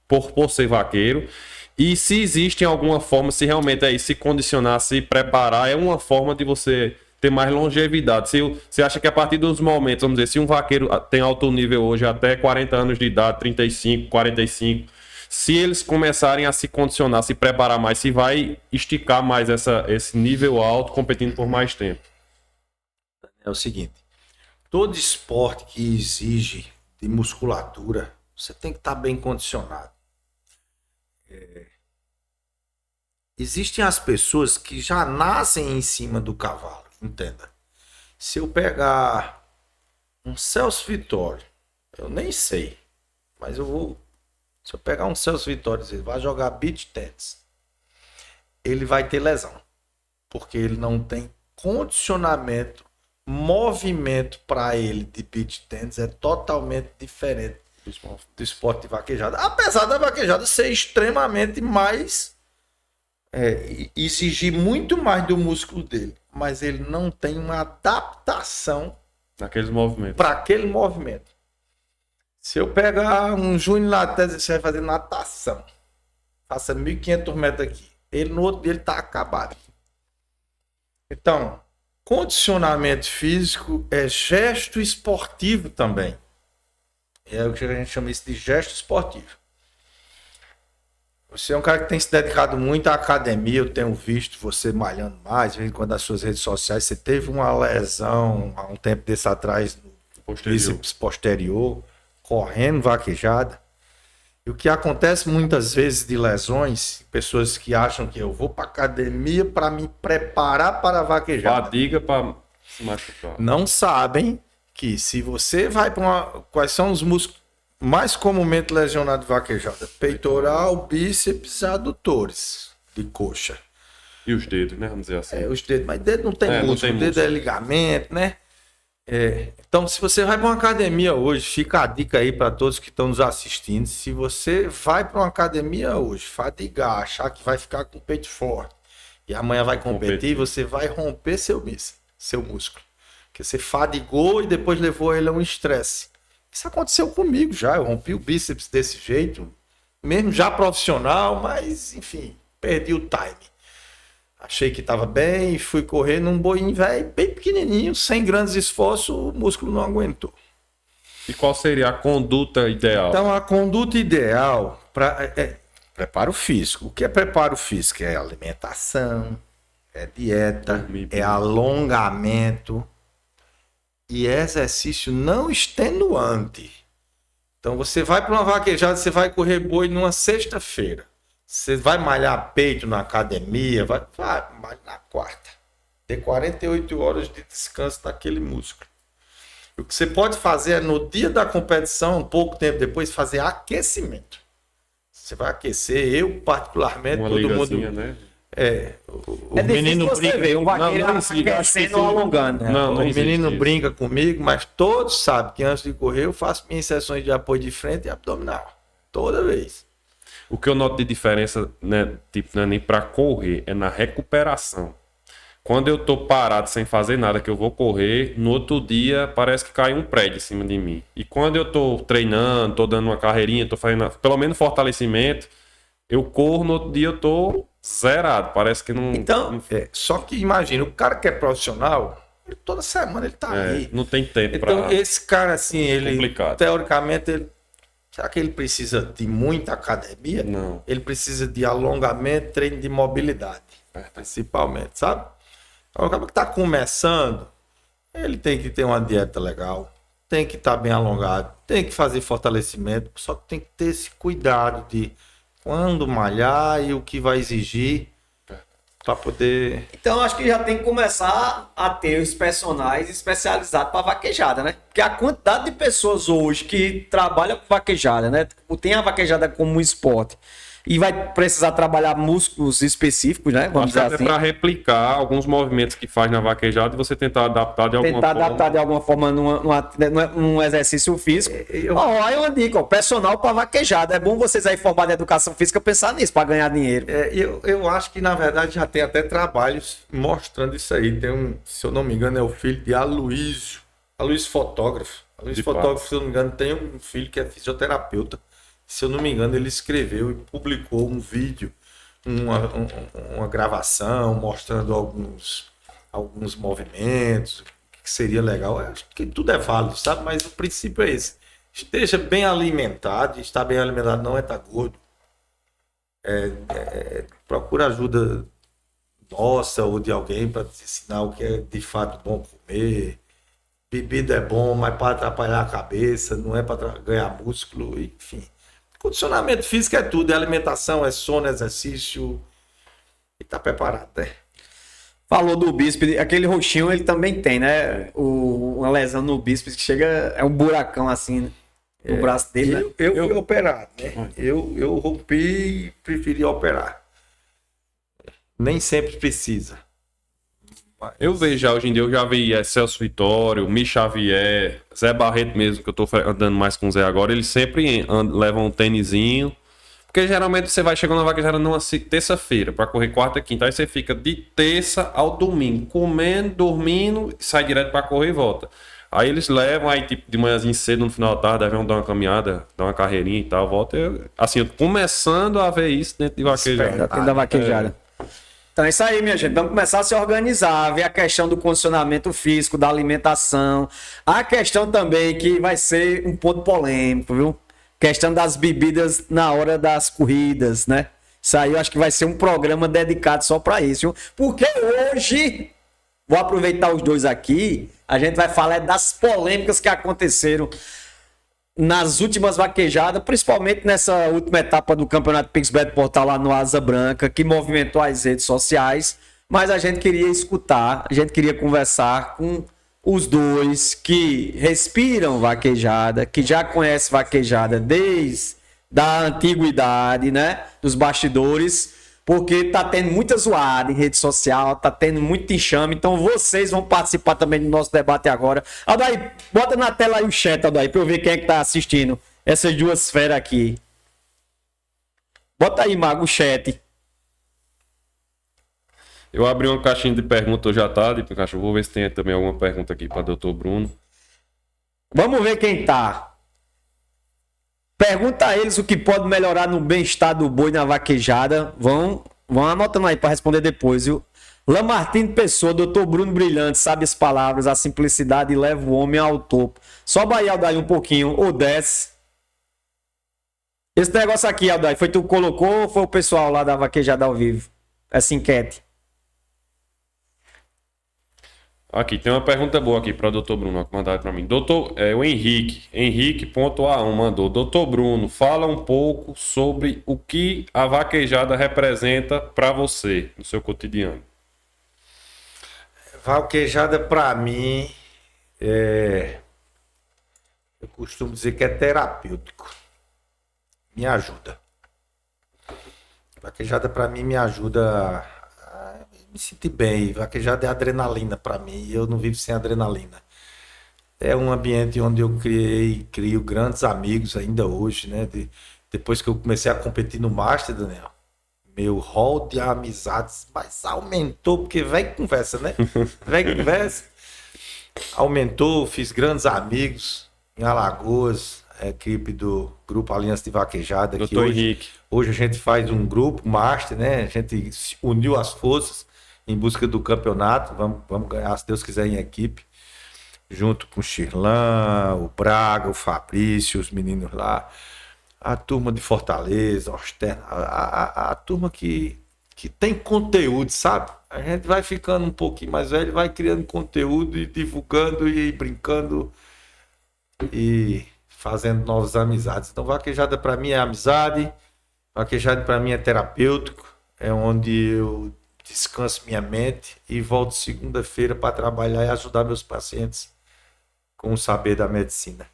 por ser vaqueiro? E se existe alguma forma, se realmente é isso, se condicionar, se preparar, é uma forma de você ter mais longevidade. Você acha que a partir dos momentos, vamos dizer, se um vaqueiro tem alto nível hoje até 40 anos de idade, 35, 45, se eles começarem a se condicionar, se preparar mais, se vai esticar mais esse nível alto, competindo por mais tempo? É o seguinte, todo esporte que exige de musculatura, você tem que estar bem condicionado. Existem as pessoas que já nascem em cima do cavalo. Entenda. Se eu pegar um Celso Vitório, eu nem sei, mas se eu pegar um Celso Vitório e dizer, vai jogar beach tennis, ele vai ter lesão, porque ele não tem condicionamento, movimento para ele de beach tennis é totalmente diferente do esporte de vaquejada. Apesar da vaquejada ser extremamente mais, exigir muito mais do músculo dele, mas ele não tem uma adaptação naqueles movimentos. Para aquele movimento. Se eu pegar um Júnior Lattes e você vai fazer natação, faça 1.500 metros aqui, ele no outro dia ele tá acabado. Então, condicionamento físico é gesto esportivo também. É o que a gente chama isso de gesto esportivo. Você é um cara que tem se dedicado muito à academia, eu tenho visto você malhando mais, de vez em quando nas suas redes sociais, você teve uma lesão há um tempo desse atrás no bíceps posterior, correndo vaquejada. E o que acontece muitas vezes de lesões, pessoas que acham que eu vou para academia para me preparar para a vaquejada. Fadiga para se machucar. Não sabem que se você vai para quais são os músculos mais comumente lesionado de vaquejada? Peitoral, bíceps, adutores de coxa. E os dedos, né? Vamos dizer assim. Os dedos, mas dedo não tem músculo, não tem dedo músculo. é ligamento, né? Então, se você vai para uma academia hoje, fica a dica aí para todos que estão nos assistindo. Se você vai para uma academia hoje, fadigar, achar que vai ficar com o peito forte e amanhã vai competir, você vai romper seu bíceps, seu músculo. Porque você fadigou e depois levou ele a um estresse. Isso aconteceu comigo já, eu rompi o bíceps desse jeito, mesmo já profissional, mas enfim, perdi o time. Achei que estava bem e fui correr num boinho velho, bem pequenininho, sem grandes esforços, o músculo não aguentou. E qual seria a conduta ideal? Então a conduta ideal Preparo físico. O que é preparo físico? É alimentação, é dieta, é alongamento e exercício não extenuante. Então você vai para uma vaquejada, você vai correr boi numa sexta-feira. Você vai malhar peito na academia, vai malhar na quarta. Ter 48 horas de descanso naquele músculo. O que você pode fazer é no dia da competição, um pouco tempo depois, fazer aquecimento. Você vai aquecer, eu particularmente, Uma todo mundo. né? O menino você brinca. ver um vaqueiro aquecendo ou alongando. Né? O menino brinca comigo, mas todos sabem que antes de correr eu faço minhas sessões de apoio de frente e abdominal. Toda vez. O que eu noto de diferença, né, tipo, não é nem para correr, é na recuperação. Quando eu tô parado sem fazer nada, que eu vou correr, no outro dia parece que cai um prédio em cima de mim. E quando eu tô treinando, tô dando uma carreirinha, tô fazendo pelo menos fortalecimento, eu corro, no outro dia eu tô zerado. Parece que não... Então, só que imagina, o cara que é profissional, toda semana ele tá aí. Não tem tempo então, esse cara, assim, ele, complicado. teoricamente, será que ele precisa de muita academia? Não. Ele precisa de alongamento, treino de mobilidade, principalmente, sabe? O cara que está começando, ele tem que ter uma dieta legal, tem que estar bem alongado, tem que fazer fortalecimento, só que tem que ter esse cuidado de quando malhar e o que vai exigir para poder... Então, acho que já tem que começar a ter os personagens especializados para vaquejada, né? Porque a quantidade de pessoas hoje que trabalham com vaquejada, né? Tem a vaquejada como um esporte e vai precisar trabalhar músculos específicos, né? Vamos dizer assim. Para replicar alguns movimentos que faz na vaquejada e você tentar adaptar de alguma forma. Tentar adaptar de alguma forma num exercício físico. Aí uma dica, personal para vaquejada. É bom vocês aí formados em educação física pensar nisso, para ganhar dinheiro. Eu acho que, na verdade, já tem até trabalhos mostrando isso aí. Tem se eu não me engano, é o filho de Aloysio. Aloysio fotógrafo. Aloysio fotógrafo, se eu não me engano, tem um filho que é fisioterapeuta. Se eu não me engano, ele escreveu e publicou um vídeo, uma gravação mostrando alguns movimentos, que seria legal. Eu acho que tudo é válido, sabe? Mas o princípio é esse. Esteja bem alimentado, estar bem alimentado não é estar gordo. Procura ajuda nossa ou de alguém para te ensinar o que é de fato bom comer. Bebida é bom, mas para atrapalhar a cabeça, não é para ganhar músculo, enfim. Condicionamento físico é tudo, é alimentação, é sono, é exercício. E tá preparado, né? Falou do bíceps, aquele roxinho ele também tem, né? Uma lesão no bíceps que chega, é um buracão assim no braço dele, né? Eu fui operado, né? Eu rompi e preferi operar. Nem sempre precisa. Eu vejo já, hoje em dia, eu já vi Celso Vitório, Mi Xavier, Zé Barreto mesmo, que eu tô andando mais com o Zé agora, eles sempre levam um tênisinho, porque geralmente você vai chegando na vaquejada numa terça-feira para correr quarta e quinta, aí você fica de terça ao domingo, comendo, dormindo, sai direto para correr e volta. Aí eles levam, aí tipo de manhãzinho cedo, no final da tarde, aí vão dar uma caminhada, dar uma carreirinha e tal, volta. Assim, eu tô começando a ver isso dentro de vaquejada. Dentro da vaquejada. Então é isso aí, minha gente. Vamos começar a se organizar, ver a questão do condicionamento físico, da alimentação. A questão também que vai ser um ponto polêmico, viu? Questão das bebidas na hora das corridas, né? Isso aí eu acho que vai ser um programa dedicado só para isso, viu? Porque hoje, vou aproveitar os dois aqui, a gente vai falar das polêmicas que aconteceram nas últimas vaquejadas, principalmente nessa última etapa do Campeonato PixBet Portal lá no Asa Branca, que movimentou as redes sociais, mas a gente queria escutar, a gente queria conversar com os dois que respiram vaquejada, que já conhecem vaquejada desde a antiguidade, né, dos bastidores, porque tá tendo muita zoada em rede social, tá tendo muito enxame, então vocês vão participar também do nosso debate agora. Aldair, bota na tela aí o chat, Aldair, pra eu ver quem é que tá assistindo essas duas feras aqui. Bota aí, Mago, o chat. Eu abri uma caixinha de perguntas hoje à tarde, Pikachu, vou ver se tem também alguma pergunta aqui para o Dr. Bruno. Vamos ver quem tá. Pergunta a eles o que pode melhorar no bem-estar do boi na vaquejada. Vão anotando aí para responder depois, viu? Lamartine Pessoa, Dr. Bruno Brilhante, sabe as palavras, a simplicidade leva o homem ao topo. Sobe aí, Aldair, um pouquinho, ou desce. Esse negócio aqui, Aldair, foi tu que colocou ou foi o pessoal lá da Vaquejada ao vivo? Essa enquete. Aqui, tem uma pergunta boa aqui para o Dr. Bruno, que mandaram para mim. O Henrique.A1 mandou. Dr. Bruno, fala um pouco sobre o que a vaquejada representa para você no seu cotidiano. Vaquejada para mim eu costumo dizer que é terapêutico. Me ajuda. Vaquejada para mim me ajuda a me sentir bem. Vaquejada é adrenalina para mim. E eu não vivo sem adrenalina. É um ambiente onde eu crio grandes amigos ainda hoje, né? Depois que eu comecei a competir no Master, Daniel, meu hall de amizades mas aumentou, porque vem conversa, né? Vem conversa. Aumentou, fiz grandes amigos em Alagoas, a equipe do Grupo Aliança de Vaquejada. Doutor Henrique. Hoje a gente faz um grupo Master, né? A gente uniu as forças em busca do campeonato. Vamos ganhar, se Deus quiser, em equipe. Junto com o Shirlan, o Braga, o Fabrício, os meninos lá. A turma de Fortaleza, a turma que tem conteúdo, sabe? A gente vai ficando um pouquinho mais velho, vai criando conteúdo e divulgando e brincando e fazendo novas amizades. Então, vaquejada para mim é amizade, vaquejada para mim é terapêutico, é onde eu descanso minha mente e volto segunda-feira para trabalhar e ajudar meus pacientes com o saber da medicina.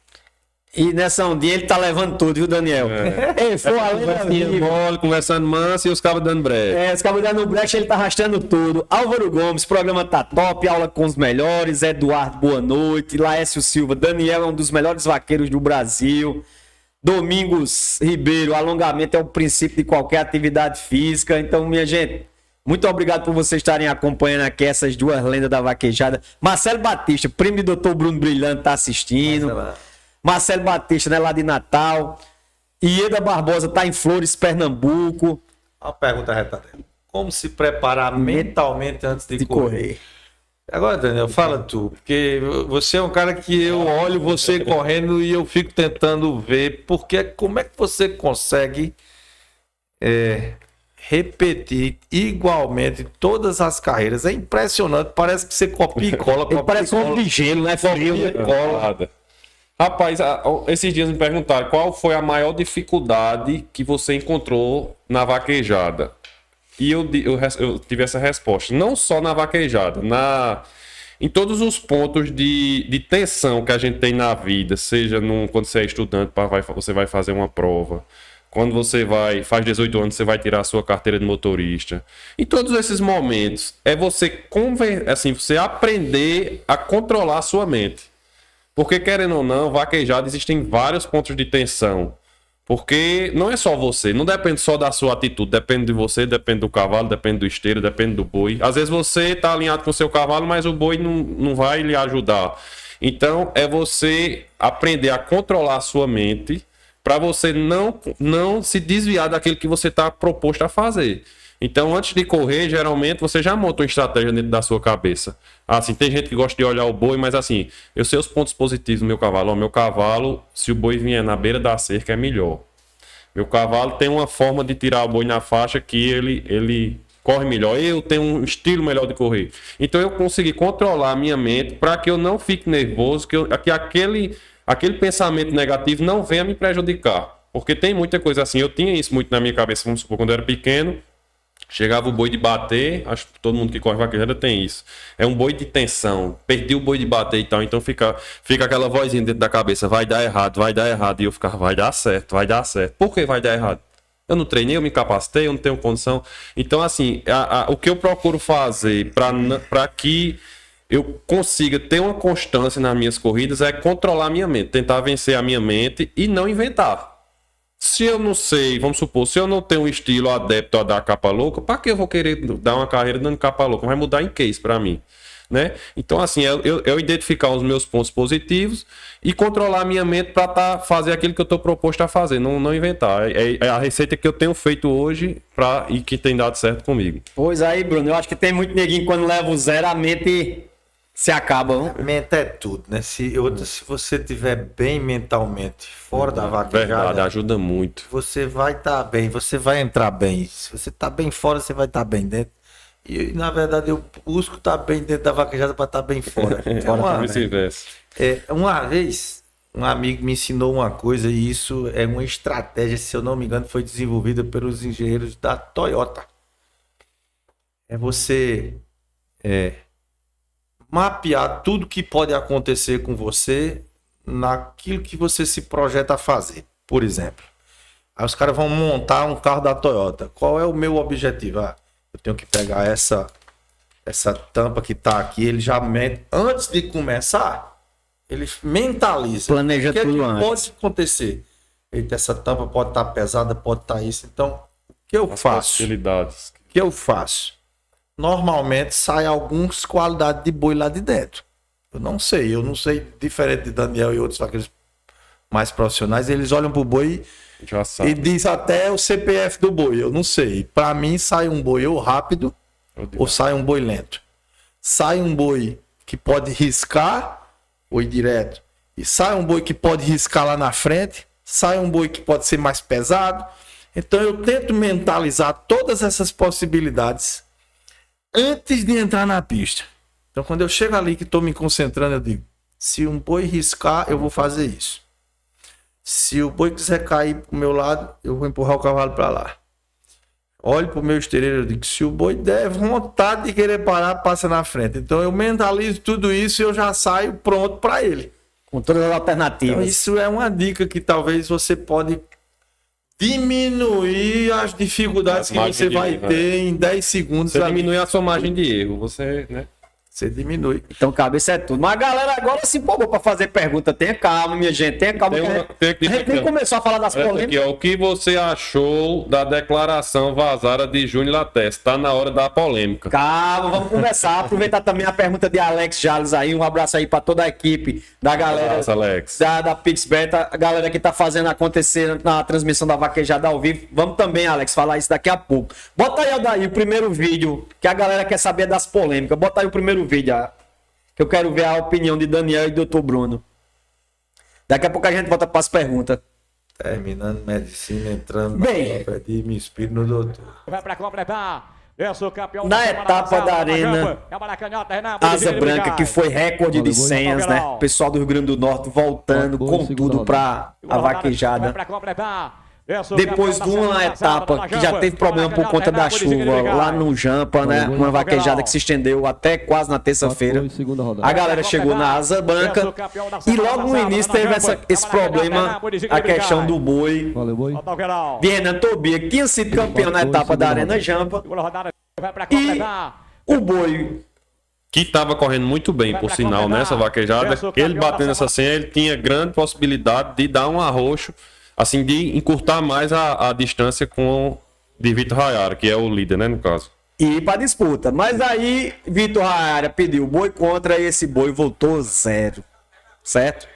E nessa ondinha ele tá levando tudo, viu, Daniel? Ei, foi além da vida. Mole, conversando manso e os cabos dando brecha. Os cabos dando brecha, ele tá arrastando tudo. Álvaro Gomes, programa tá top, aula com os melhores. Eduardo, boa noite. Laércio Silva, Daniel é um dos melhores vaqueiros do Brasil. Domingos Ribeiro, alongamento é o princípio de qualquer atividade física. Então, minha gente, muito obrigado por vocês estarem acompanhando aqui essas duas lendas da vaquejada. Marcelo Batista, primo do Dr. Bruno Brilhante, tá assistindo. Marcelo Batista, né, lá de Natal. Ieda Barbosa tá em Flores, Pernambuco. Uma pergunta retada. Como se preparar mentalmente antes de correr? Agora, Daniel, fala tu, porque você é um cara que eu olho você correndo e eu fico tentando ver, porque como é que você consegue repetir igualmente todas as carreiras? É impressionante, parece que você copia e cola. Parece um de gelo, né? Frio, né? Cola. Rapaz, esses dias me perguntaram qual foi a maior dificuldade que você encontrou na vaquejada. E eu tive essa resposta. Não só na vaquejada, em todos os pontos de tensão que a gente tem na vida, seja quando você é estudante, você vai fazer uma prova. Quando você faz 18 anos, você vai tirar a sua carteira de motorista. Em todos esses momentos, é você aprender a controlar a sua mente. Porque, querendo ou não, vaquejada existem vários pontos de tensão. Porque não é só você, não depende só da sua atitude, depende de você, depende do cavalo, depende do esteiro, depende do boi. Às vezes você está alinhado com o seu cavalo, mas o boi não vai lhe ajudar. Então, é você aprender a controlar a sua mente para você não se desviar daquilo que você está proposto a fazer. Então, antes de correr, geralmente, você já monta uma estratégia dentro da sua cabeça. Assim, tem gente que gosta de olhar o boi, mas assim, eu sei os pontos positivos do meu cavalo. O meu cavalo, se o boi vier na beira da cerca, é melhor. Meu cavalo tem uma forma de tirar o boi na faixa que ele corre melhor. Eu tenho um estilo melhor de correr. Então, eu consegui controlar a minha mente para que eu não fique nervoso, que aquele pensamento negativo não venha me prejudicar. Porque tem muita coisa assim. Eu tinha isso muito na minha cabeça, vamos supor, quando eu era pequeno. Chegava o boi de bater, acho que todo mundo que corre vaquejada tem isso. É um boi de tensão, perdi o boi de bater e tal, então fica aquela vozinha dentro da cabeça, vai dar errado, e eu ficava, vai dar certo. Por que vai dar errado? Eu não treinei, eu me capacitei, eu não tenho condição. Então, assim, o que eu procuro fazer para que eu consiga ter uma constância nas minhas corridas é controlar a minha mente, tentar vencer a minha mente e não inventar. Se eu não sei, vamos supor, se eu não tenho um estilo adepto a dar capa louca, para que eu vou querer dar uma carreira dando capa louca? Vai mudar em que isso para mim? Né? Então, assim, eu identificar os meus pontos positivos e controlar a minha mente para fazer aquilo que eu estou proposto a fazer, não inventar. É a receita que eu tenho feito hoje e que tem dado certo comigo. Pois aí, Bruno, eu acho que tem muito neguinho quando leva o zero, a mente Se acabam. Mente é tudo, né? Se você tiver bem mentalmente fora da Verdade, vaquejada, ajuda muito. você vai estar bem, você vai entrar bem. Se você tá bem fora, você vai estar bem dentro. E na verdade eu busco estar bem dentro da vaquejada para estar bem fora. Vice-versa. Uma vez, um amigo me ensinou uma coisa e isso é uma estratégia, se eu não me engano, foi desenvolvida pelos engenheiros da Toyota. É você mapear tudo que pode acontecer com você naquilo que você se projeta a fazer. Por exemplo, aí os caras vão montar um carro da Toyota. Qual é o meu objetivo? Eu tenho que pegar essa tampa que tá aqui. Ele já antes de começar, ele mentaliza. Planeja tudo que antes. Pode acontecer. Eita, essa tampa pode estar pesada, pode estar isso. Então, o que eu faço? Facilidades. O que eu faço? Normalmente sai algumas qualidades de boi lá de dentro. Eu não sei diferente de Daniel e outros vaqueiros mais profissionais, eles olham pro boi Já sabe. e diz até o CPF do boi. Eu não sei. Para mim sai um boi ou rápido ou sai um boi lento. Sai um boi que pode riscar ou ir direto. E sai um boi que pode riscar lá na frente. Sai um boi que pode ser mais pesado. Então eu tento mentalizar todas essas possibilidades antes de entrar na pista. Então quando eu chego ali que estou me concentrando, eu digo, se um boi riscar, eu vou fazer isso. Se o boi quiser cair pro meu lado, eu vou empurrar o cavalo para lá. Olho pro meu esteireiro, eu digo, se o boi der vontade de querer parar, passa na frente. Então eu mentalizo tudo isso e eu já saio pronto para ele. Com todas as alternativas. Então, isso é uma dica que talvez você pode diminuir as dificuldades que você vai ter em 10 segundos. Você diminui a sua margem de erro. Você, né? Você diminui. Então, cabeça é tudo. Mas a galera agora se empolgou pra fazer pergunta. Tenha calma, minha gente. Tenha calma. Tem que a gente nem começou a falar das Olha polêmicas. aqui, ó, o que você achou da declaração vazada de Júnior Lattes? Tá na hora da polêmica. Calma, vamos conversar. Aproveitar também a pergunta de Alex Jales aí. Um abraço aí pra toda a equipe da galera Nossa, Alex. da PixBet, a galera que tá fazendo acontecer na transmissão da Vaquejada ao vivo. Vamos também, Alex, falar isso daqui a pouco. Bota aí, Aldair, o primeiro vídeo, que a galera quer saber das polêmicas. Bota aí o primeiro vídeo, que eu quero ver a opinião de Daniel e do Dr. Bruno. Daqui a pouco a gente volta para as perguntas. Terminando medicina, entrando Bem, me inspiro no doutor. Vai para completar. Eu sou campeão na etapa da Arena Asa Branca, que foi recorde de senhas, né? O pessoal do Rio Grande do Norte voltando com tudo para a vaquejada. Depois de uma etapa que já teve problema por conta da chuva lá no Jampa, né? Uma vaquejada que se estendeu até quase na terça-feira. A galera chegou na Asa Branca e logo no início teve esse problema, a questão do boi. De Renan Tobia, que tinha sido campeão na etapa da Arena Jampa. E o boi, que estava correndo muito bem, por sinal, nessa vaquejada, ele batendo essa senha, ele tinha grande possibilidade de dar um arroxo, assim, de encurtar mais a distância de Vitor Rayara, que é o líder, né, no caso. E ir para disputa. Mas aí, Vitor Rayara pediu boi contra e esse boi voltou 0. Certo?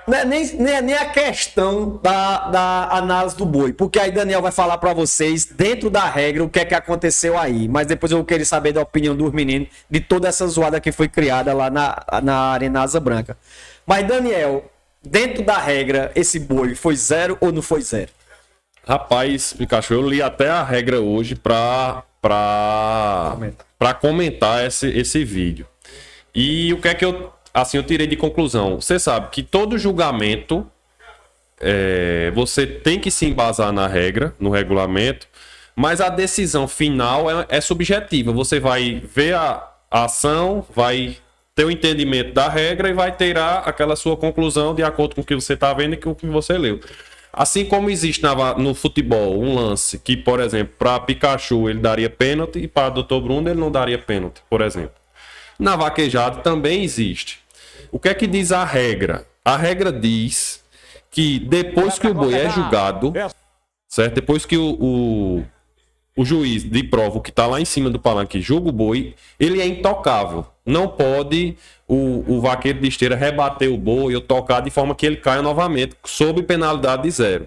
Não é nem a questão da análise do boi, porque aí Daniel vai falar para vocês, dentro da regra, o que é que aconteceu aí. Mas depois eu vou querer saber da opinião dos meninos, de toda essa zoada que foi criada lá na Arena Asa Branca. Mas, Daniel, dentro da regra, esse boi foi 0 ou não foi 0? Rapaz, Pikachu, eu li até a regra hoje pra comentar esse vídeo. E o que é que eu tirei de conclusão? Você sabe que todo julgamento, você tem que se embasar na regra, no regulamento, mas a decisão final é subjetiva. Você vai ver a ação, vai ter o entendimento da regra e vai tirar aquela sua conclusão de acordo com o que você está vendo e com o que você leu. Assim como existe no futebol um lance que, por exemplo, para Pikachu ele daria pênalti e para Dr. Bruno ele não daria pênalti, por exemplo. Na vaquejada também existe. O que é que diz a regra? A regra diz que depois que o boi é julgado, certo? Depois que o juiz de prova, que está lá em cima do palanque, julga o boi, ele é intocável. Não pode o vaqueiro de esteira rebater o boi ou tocar de forma que ele caia novamente, sob penalidade de 0.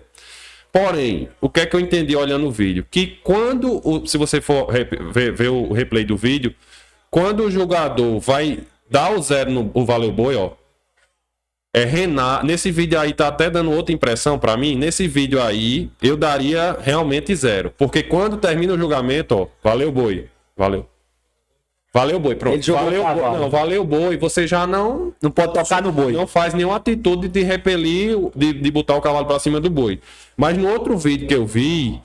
Porém, o que é que eu entendi olhando o vídeo? Que se você for ver o replay do vídeo, quando o jogador vai dar o 0 no o valeu boi, ó. Renato, nesse vídeo aí tá até dando outra impressão pra mim. Nesse vídeo aí, eu daria realmente 0. Porque quando termina o julgamento, ó, valeu boi. Valeu. Valeu boi, pronto. Ele jogou Valeu o boi. cavalo. Não, valeu boi. Você já não pode tocar no boi. não faz nenhuma atitude de repelir, de botar o cavalo pra cima do boi. Mas no outro vídeo que eu vi,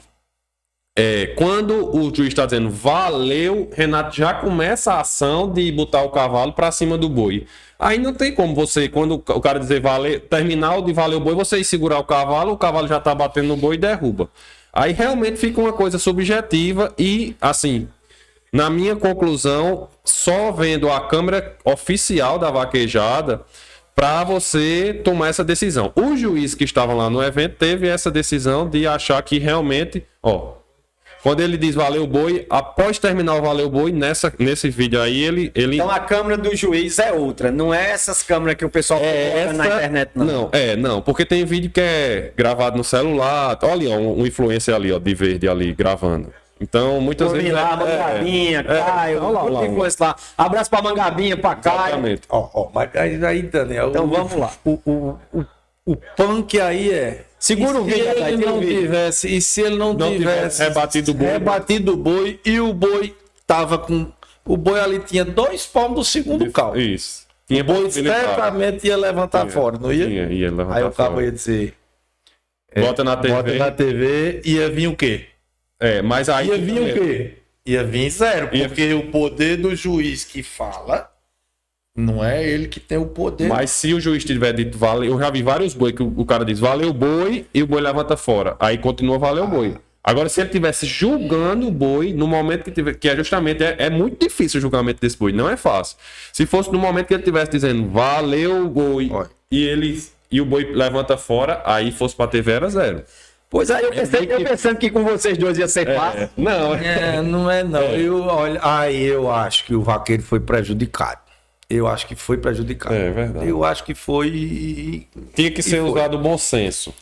quando o juiz está dizendo valeu, Renato já começa a ação de botar o cavalo pra cima do boi. Aí não tem como você, quando o cara dizer valeu, terminal de valeu boi, você ir segurar o cavalo já tá batendo no boi e derruba. Aí realmente fica uma coisa subjetiva e, assim, na minha conclusão, só vendo a câmera oficial da vaquejada para você tomar essa decisão. O juiz que estava lá no evento teve essa decisão de achar que realmente, ó, quando ele diz valeu boi, após terminar o valeu boi, nesse vídeo aí, ele... Então a câmera do juiz é outra, não é essas câmeras que o pessoal coloca na internet, não. Não, porque tem vídeo que é gravado no celular. Olha, ó, um influencer ali, ó, de verde ali, gravando. Então, muitas vezes... lá, Mangabinha, Caio, influência lá. Abraço pra Mangabinha, pra Caio. Exatamente. Mas aí, Daniel. Então vamos lá. O punk aí é. Segura o vídeo, se aí, ele tem um não vídeo. tivesse, e se ele não tivesse rebatido o boi. rebatido o boi e o boi tava com. O boi ali tinha 2 palmos do segundo caldo. Isso. O Tinha boi possibilidade. certamente ia levantar Ia. fora, não ia? Ia levantar Aí o cabo fora. ia dizer. Bota na TV. Bota na TV, ia vir o quê? Mas aí... Ia vir o quê? Ia vir 0, Ia- porque o poder do juiz que fala não é ele que tem o poder. Mas se o juiz tiver dito valeu, eu já vi vários boi que o cara diz valeu boi e o boi levanta fora. Aí continua valeu boi. Agora, se ele tivesse julgando o boi no momento que tiver, que é justamente, é muito difícil o julgamento desse boi, não é fácil. Se fosse no momento que ele tivesse dizendo valeu boi Olha. e o boi levanta fora, aí fosse pra TV era 0. Pois aí, eu pensando que com vocês dois ia ser fácil. Não, Não é não. Eu acho que o vaqueiro foi prejudicado. Eu acho que foi prejudicado. É verdade. Eu acho que foi. tinha que ser foi. usado o bom senso.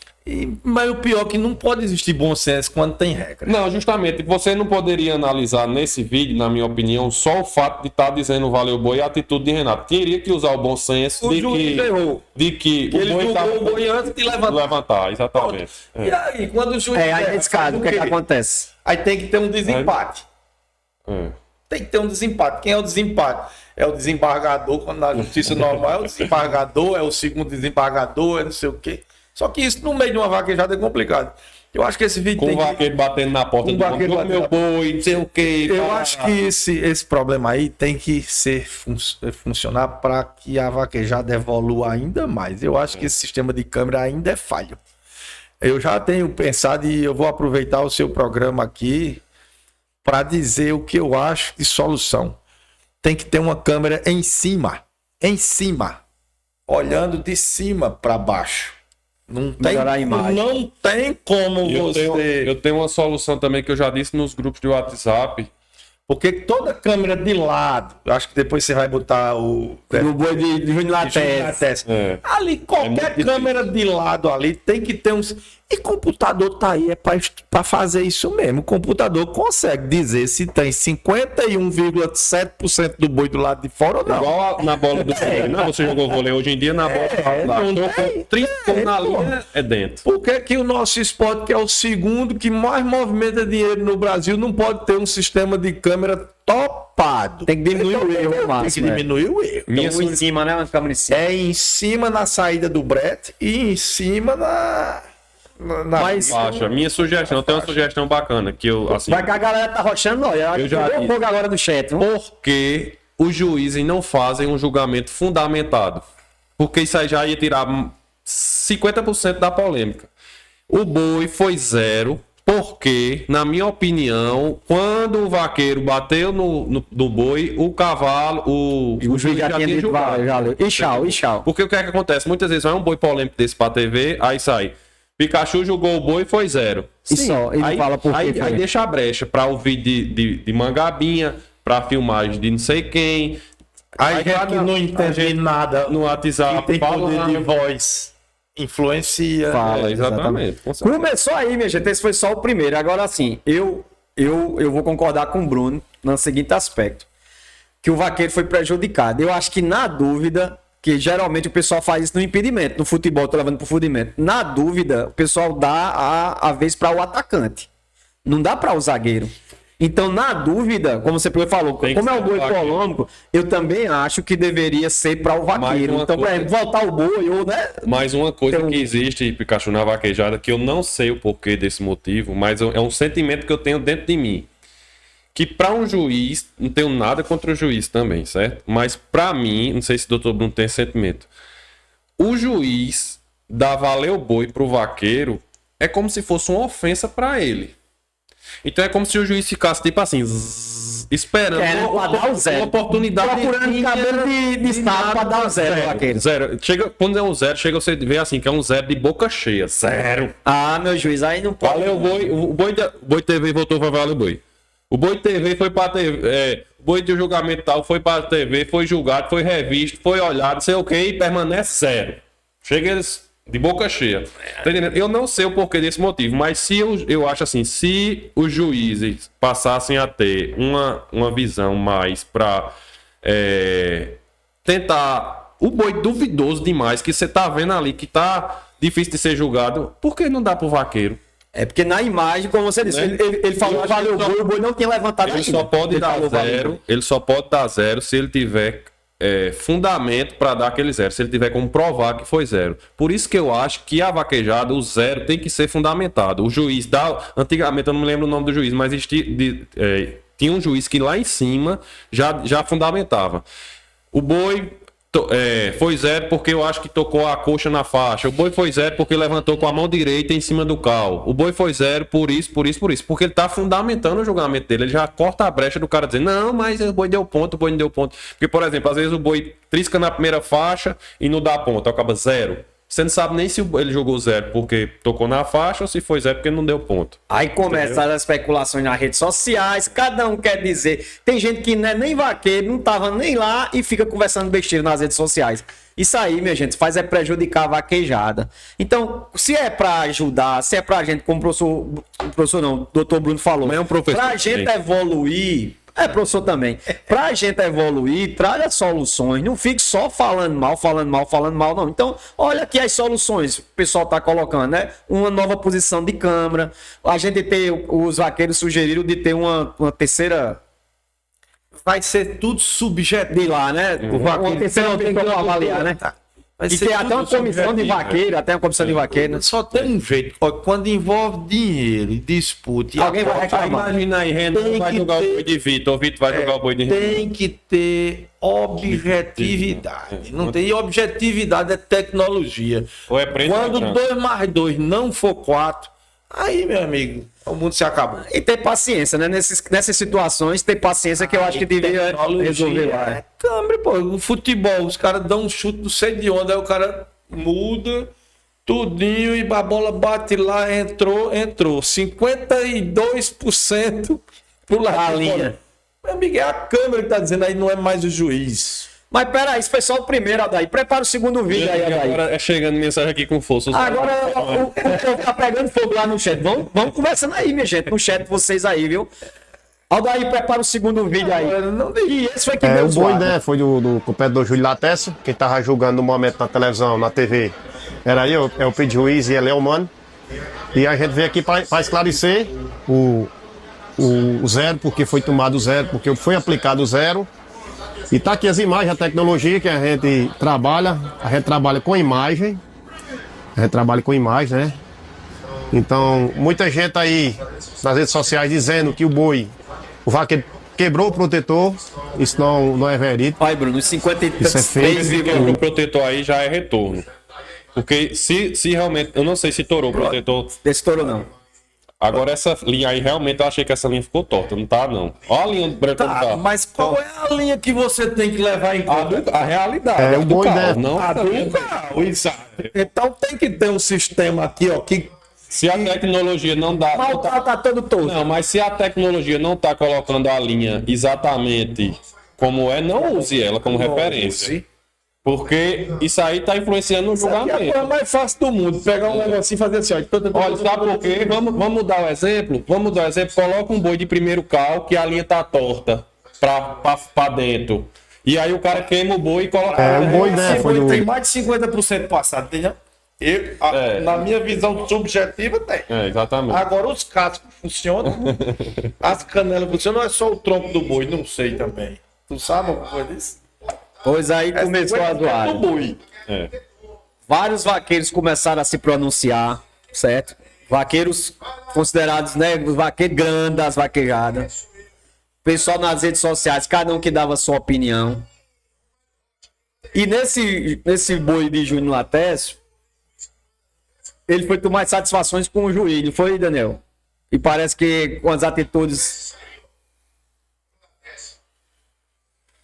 Mas o pior é que não pode existir bom senso quando tem regra. Não, justamente, você não poderia analisar nesse vídeo, na minha opinião, só o fato de estar dizendo valeu boi e a atitude de Renato. Teria que usar o bom senso O juiz errou. de que Ele boi julgou tava- o boi antes de levantar. levantar, exatamente. E aí, quando o juiz. Aí nesse caso, o que acontece? Aí tem que ter um desempate. É. Tem que ter um desempate. Quem é o desempate? É o desembargador, quando na justiça normal é o desembargador, é o segundo desembargador, é não sei o quê. Só que isso no meio de uma vaquejada é complicado. Eu acho que esse vídeo Com tem o que... vaqueiro batendo na porta Com o do vaqueiro homem, meu batendo boi, não sei o quê. Eu acho que esse problema aí tem que funcionar para que a vaquejada evolua ainda mais. Eu acho que esse sistema de câmera ainda é falho. Eu já tenho pensado e eu vou aproveitar o seu programa aqui para dizer o que eu acho de solução. Tem que ter uma câmera em cima, olhando de cima para baixo. Não tem, Melhorar a imagem. não tem como Eu tenho uma solução também que eu já disse nos grupos de WhatsApp. Porque toda câmera de lado, eu acho que depois você vai botar o No boi de Júnior Lattes. Ali, qualquer muito câmera de lado ali tem que ter uns. E computador tá aí, é para fazer isso mesmo. O computador consegue dizer se tem 51,7% do boi do lado de fora ou não. Igual na bola do vôlei. Não, você jogou vôlei hoje em dia na bola. não Com 30 na linha é dentro. Por que que o nosso esporte, que é o segundo que mais movimenta dinheiro no Brasil, não pode ter um sistema de câmera topado? Tem que diminuir o erro Tem que máximo. diminuir o erro. Então, em cima, né? Uma câmera em cima. É em cima na saída do brete e em cima Mas Acho, minha sugestão, eu tenho uma sugestão bacana que eu, assim, vai que a galera tá rochando, não. Eu já já disse. fogo agora do chat. Vamos. porque os juízes não fazem um julgamento fundamentado. Porque isso aí já ia tirar 50% da polêmica. O boi foi 0, porque, na minha opinião, quando o vaqueiro bateu no boi, o cavalo, o juiz já tinha dito, julgado. valeu. E tchau. Porque o que é que acontece? Muitas vezes vai um boi polêmico desse pra TV, aí sai. Pikachu julgou o boi e foi 0. E só, ele aí, fala por aí, quê, aí foi. deixa a brecha pra ouvir de Mangabinha, pra filmagem de não sei quem. A Aí gente cada- que não a entende gente nada no que WhatsApp tem fala, poder de voz influencia. Fala, exatamente. Com certeza. Começou aí, minha gente. Esse foi só o primeiro. Agora, assim, eu vou concordar com o Bruno no seguinte aspecto. que o Vaqueiro foi prejudicado. Eu acho que na dúvida, que geralmente o pessoal faz isso no impedimento, no futebol, tô levando pro fundimento. Na dúvida, o pessoal dá a vez para o atacante. Não dá para o zagueiro. Então, na dúvida, como você falou, Tem que como é ser o boi o vaqueiro. polômico, eu também acho que deveria ser para o vaqueiro. uma Então, por coisa- exemplo, voltar o boi, ou, né? Mas uma coisa Então- que existe, Pikachu, na vaquejada, que eu não sei o porquê desse motivo, mas é um sentimento que eu tenho dentro de mim. Que para um juiz, não tenho nada contra o juiz também, certo? Mas para mim, não sei se o doutor Bruno tem esse sentimento, o juiz dar valer o boi pro vaqueiro é como se fosse uma ofensa para ele. Então é como se o juiz ficasse tipo assim, esperando Pra dar o zero. uma oportunidade. Procurando cabelo de estado para dar o zero, vaqueiro. Zero. Chega, quando é um zero, chega você ver assim, que é um zero de boca cheia. Zero. Ah, meu juiz, aí não pode. Valeu o boi. O boi TV voltou pra valer o boi. O boi TV foi pra TV. O boi de julgamento tal foi pra TV, foi julgado, foi revisto, foi olhado, não sei o que, e permanece zero. Chega eles de boca cheia. Tá entendendo? Eu não sei o porquê desse motivo, mas se eu acho assim, se os juízes passassem a ter uma visão mais pra tentar. O boi duvidoso demais, que você tá vendo ali, que tá difícil de ser julgado, por que não dá pro vaqueiro? É porque na imagem, como você disse, Né? ele falou Eu que acho valeu que o boi, o boi não tinha levantado Ele ainda. só pode Ele dar falou, valeu. zero. Ele só pode dar zero se ele tiver fundamento para dar aquele zero. Se ele tiver como provar que foi zero. Por isso que eu acho que a vaquejada, o zero, tem que ser fundamentado. O juiz antigamente, eu não me lembro o nome do juiz, mas tinha um juiz que lá em cima já fundamentava. O boi foi zero porque eu acho que tocou a coxa na faixa. O boi foi zero porque levantou com a mão direita em cima do cal. O boi foi zero por isso. Porque ele tá fundamentando o julgamento dele. Ele já corta a brecha do cara dizendo, não, mas o boi deu ponto, o boi não deu ponto. Porque, por exemplo, às vezes o boi trisca na primeira faixa e não dá ponto. Acaba zero. Você não sabe nem se ele jogou zero porque tocou na faixa ou se foi zero porque não deu ponto. Aí começaram as especulações nas redes sociais, cada um quer dizer. Tem gente que não é nem vaqueiro, não tava nem lá e fica conversando besteira nas redes sociais. Isso aí, minha gente, faz prejudicar a vaquejada. Então, se é pra ajudar, se é pra gente, como o professor não, o doutor Bruno falou, Mas é um professor pra gente também. evoluir, professor também, pra gente evoluir, traga soluções, não fique só falando mal, não. Então, olha aqui as soluções que o pessoal tá colocando, né? Uma nova posição de câmara, a gente os vaqueiros sugeriram de ter uma terceira Vai ser tudo subjetivo. de lá, né? Uma terceira pessoa pra avaliar, né? Vai E ser tem até uma tudo comissão de subjetivo. vaqueiro, até uma comissão de vaqueiro, né? Só tem um jeito. Ó, quando envolve dinheiro e disputa e Alguém vai aposta, reclamar. Imagina aí, Renan Tem vai que jogar ter- o boi de Vitor, o Vitor vai jogar o boi de Renan. tem que ter objetividade. Não tem. E objetividade é tecnologia. Ou é preto ou é Quando branco. 2 mais 2 não for 4, aí, meu amigo, o mundo se acabou. E ter paciência, né? Nessas situações, ter paciência que eu acho que devia resolver lá. É câmera, pô. O futebol, os caras dão um chute, não sei de onde, aí o cara muda tudinho e a bola bate lá, entrou. 52% pro lado A de linha. fora. Meu amigo, é a câmera que tá dizendo aí, não é mais o juiz. Mas peraí, isso foi só o primeiro, Adair. Prepara o segundo vídeo aí, Adair. Agora é chegando mensagem aqui com força. Agora o povo tá pegando fogo lá no chat. Vamos conversando aí, minha gente, no chat vocês aí, viu? Aldair, prepara o segundo vídeo aí. E esse foi que deu O boi, zoado. né? Foi do competidor Júlio Latécio, que tava julgando no momento na televisão, na TV. Era eu, é o Pedro Juiz e ele é humano. E a gente veio aqui para esclarecer o zero, porque foi tomado o zero, porque foi aplicado o zero. E tá aqui as imagens, a tecnologia que a gente trabalha com imagem. A gente trabalha com imagem, né? Então, muita gente aí nas redes sociais dizendo que o vaqueiro quebrou o protetor. Isso não é verídico. Olha, Bruno, os Isso é feio. 53,1. O protetor aí já é retorno. Porque se realmente. Eu não sei se torou o protetor. Desse touro não. Agora essa linha aí, realmente eu achei que essa linha ficou torta. Não tá, não. Olha a linha branca do Tá, carro. mas qual é a linha que você tem que levar em conta? A realidade. É, a o do boi carro, deve- não A a linha do carro, exato. Então tem que ter um sistema aqui, ó, que Se a tecnologia não dá. Mas o carro tá todo torto. Não, mas se a tecnologia não tá colocando a linha exatamente como é, não use ela como referência. Porque isso aí tá influenciando no é a julgamento. coisa mais fácil do mundo. Pegar um negocinho e fazer assim, ó. Olha, sabe por quê? Vamos mudar o exemplo? Vamos mudar o exemplo. Coloca um boi de primeiro cal que a linha tá torta. pra dentro. E aí o cara queima o boi e coloca. É, o boi, né? Foi Tem do... mais de 50% passado, entendeu? Na minha visão subjetiva, tem. Exatamente. Agora os cascos funcionam, as canelas funcionam, não é só o tronco do boi, não sei também. Tu sabe alguma coisa disso? Pois aí começou a zoar. do boi. Vários vaqueiros começaram a se pronunciar, certo? Vaqueiros considerados, né, os vaqueiros grandes das vaquejadas. Pessoal nas redes sociais, cada um que dava sua opinião. E nesse boi de Júnior Latécio, ele foi tomar satisfações com o juiz, não foi, Daniel? E parece que com as atitudes...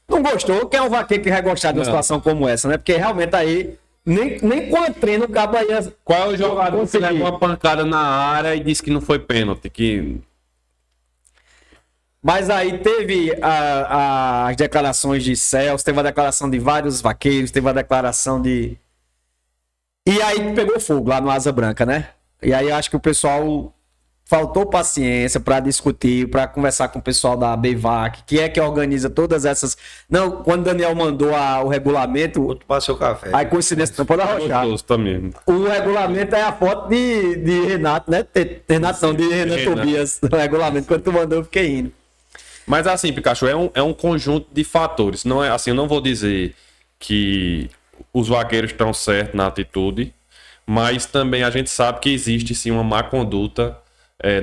Não gostou? Quem é um vaqueiro que vai gostar de uma situação como essa, né? Porque realmente aí, nem com a treino o cabo aí... Qual é o jogador que leva uma pancada na área e disse que não foi pênalti? Mas aí teve as declarações de Celso, teve a declaração de vários vaqueiros, teve a declaração de... E aí pegou fogo lá no Asa Branca, né? E aí acho que o pessoal faltou paciência para discutir, para conversar com o pessoal da BVAC, que é que organiza todas essas... Não, quando o Daniel mandou o regulamento... Vou tomar seu café. Aí coincidência, não pode arrochar. Também. O regulamento é a foto de Renato, né? Renato não, de Renan Tobias. O regulamento, quando tu mandou, eu fiquei indo. Mas assim, Pikachu, é um conjunto de fatores. Não é assim, eu não vou dizer que os vaqueiros estão certos na atitude, mas também a gente sabe que existe sim uma má conduta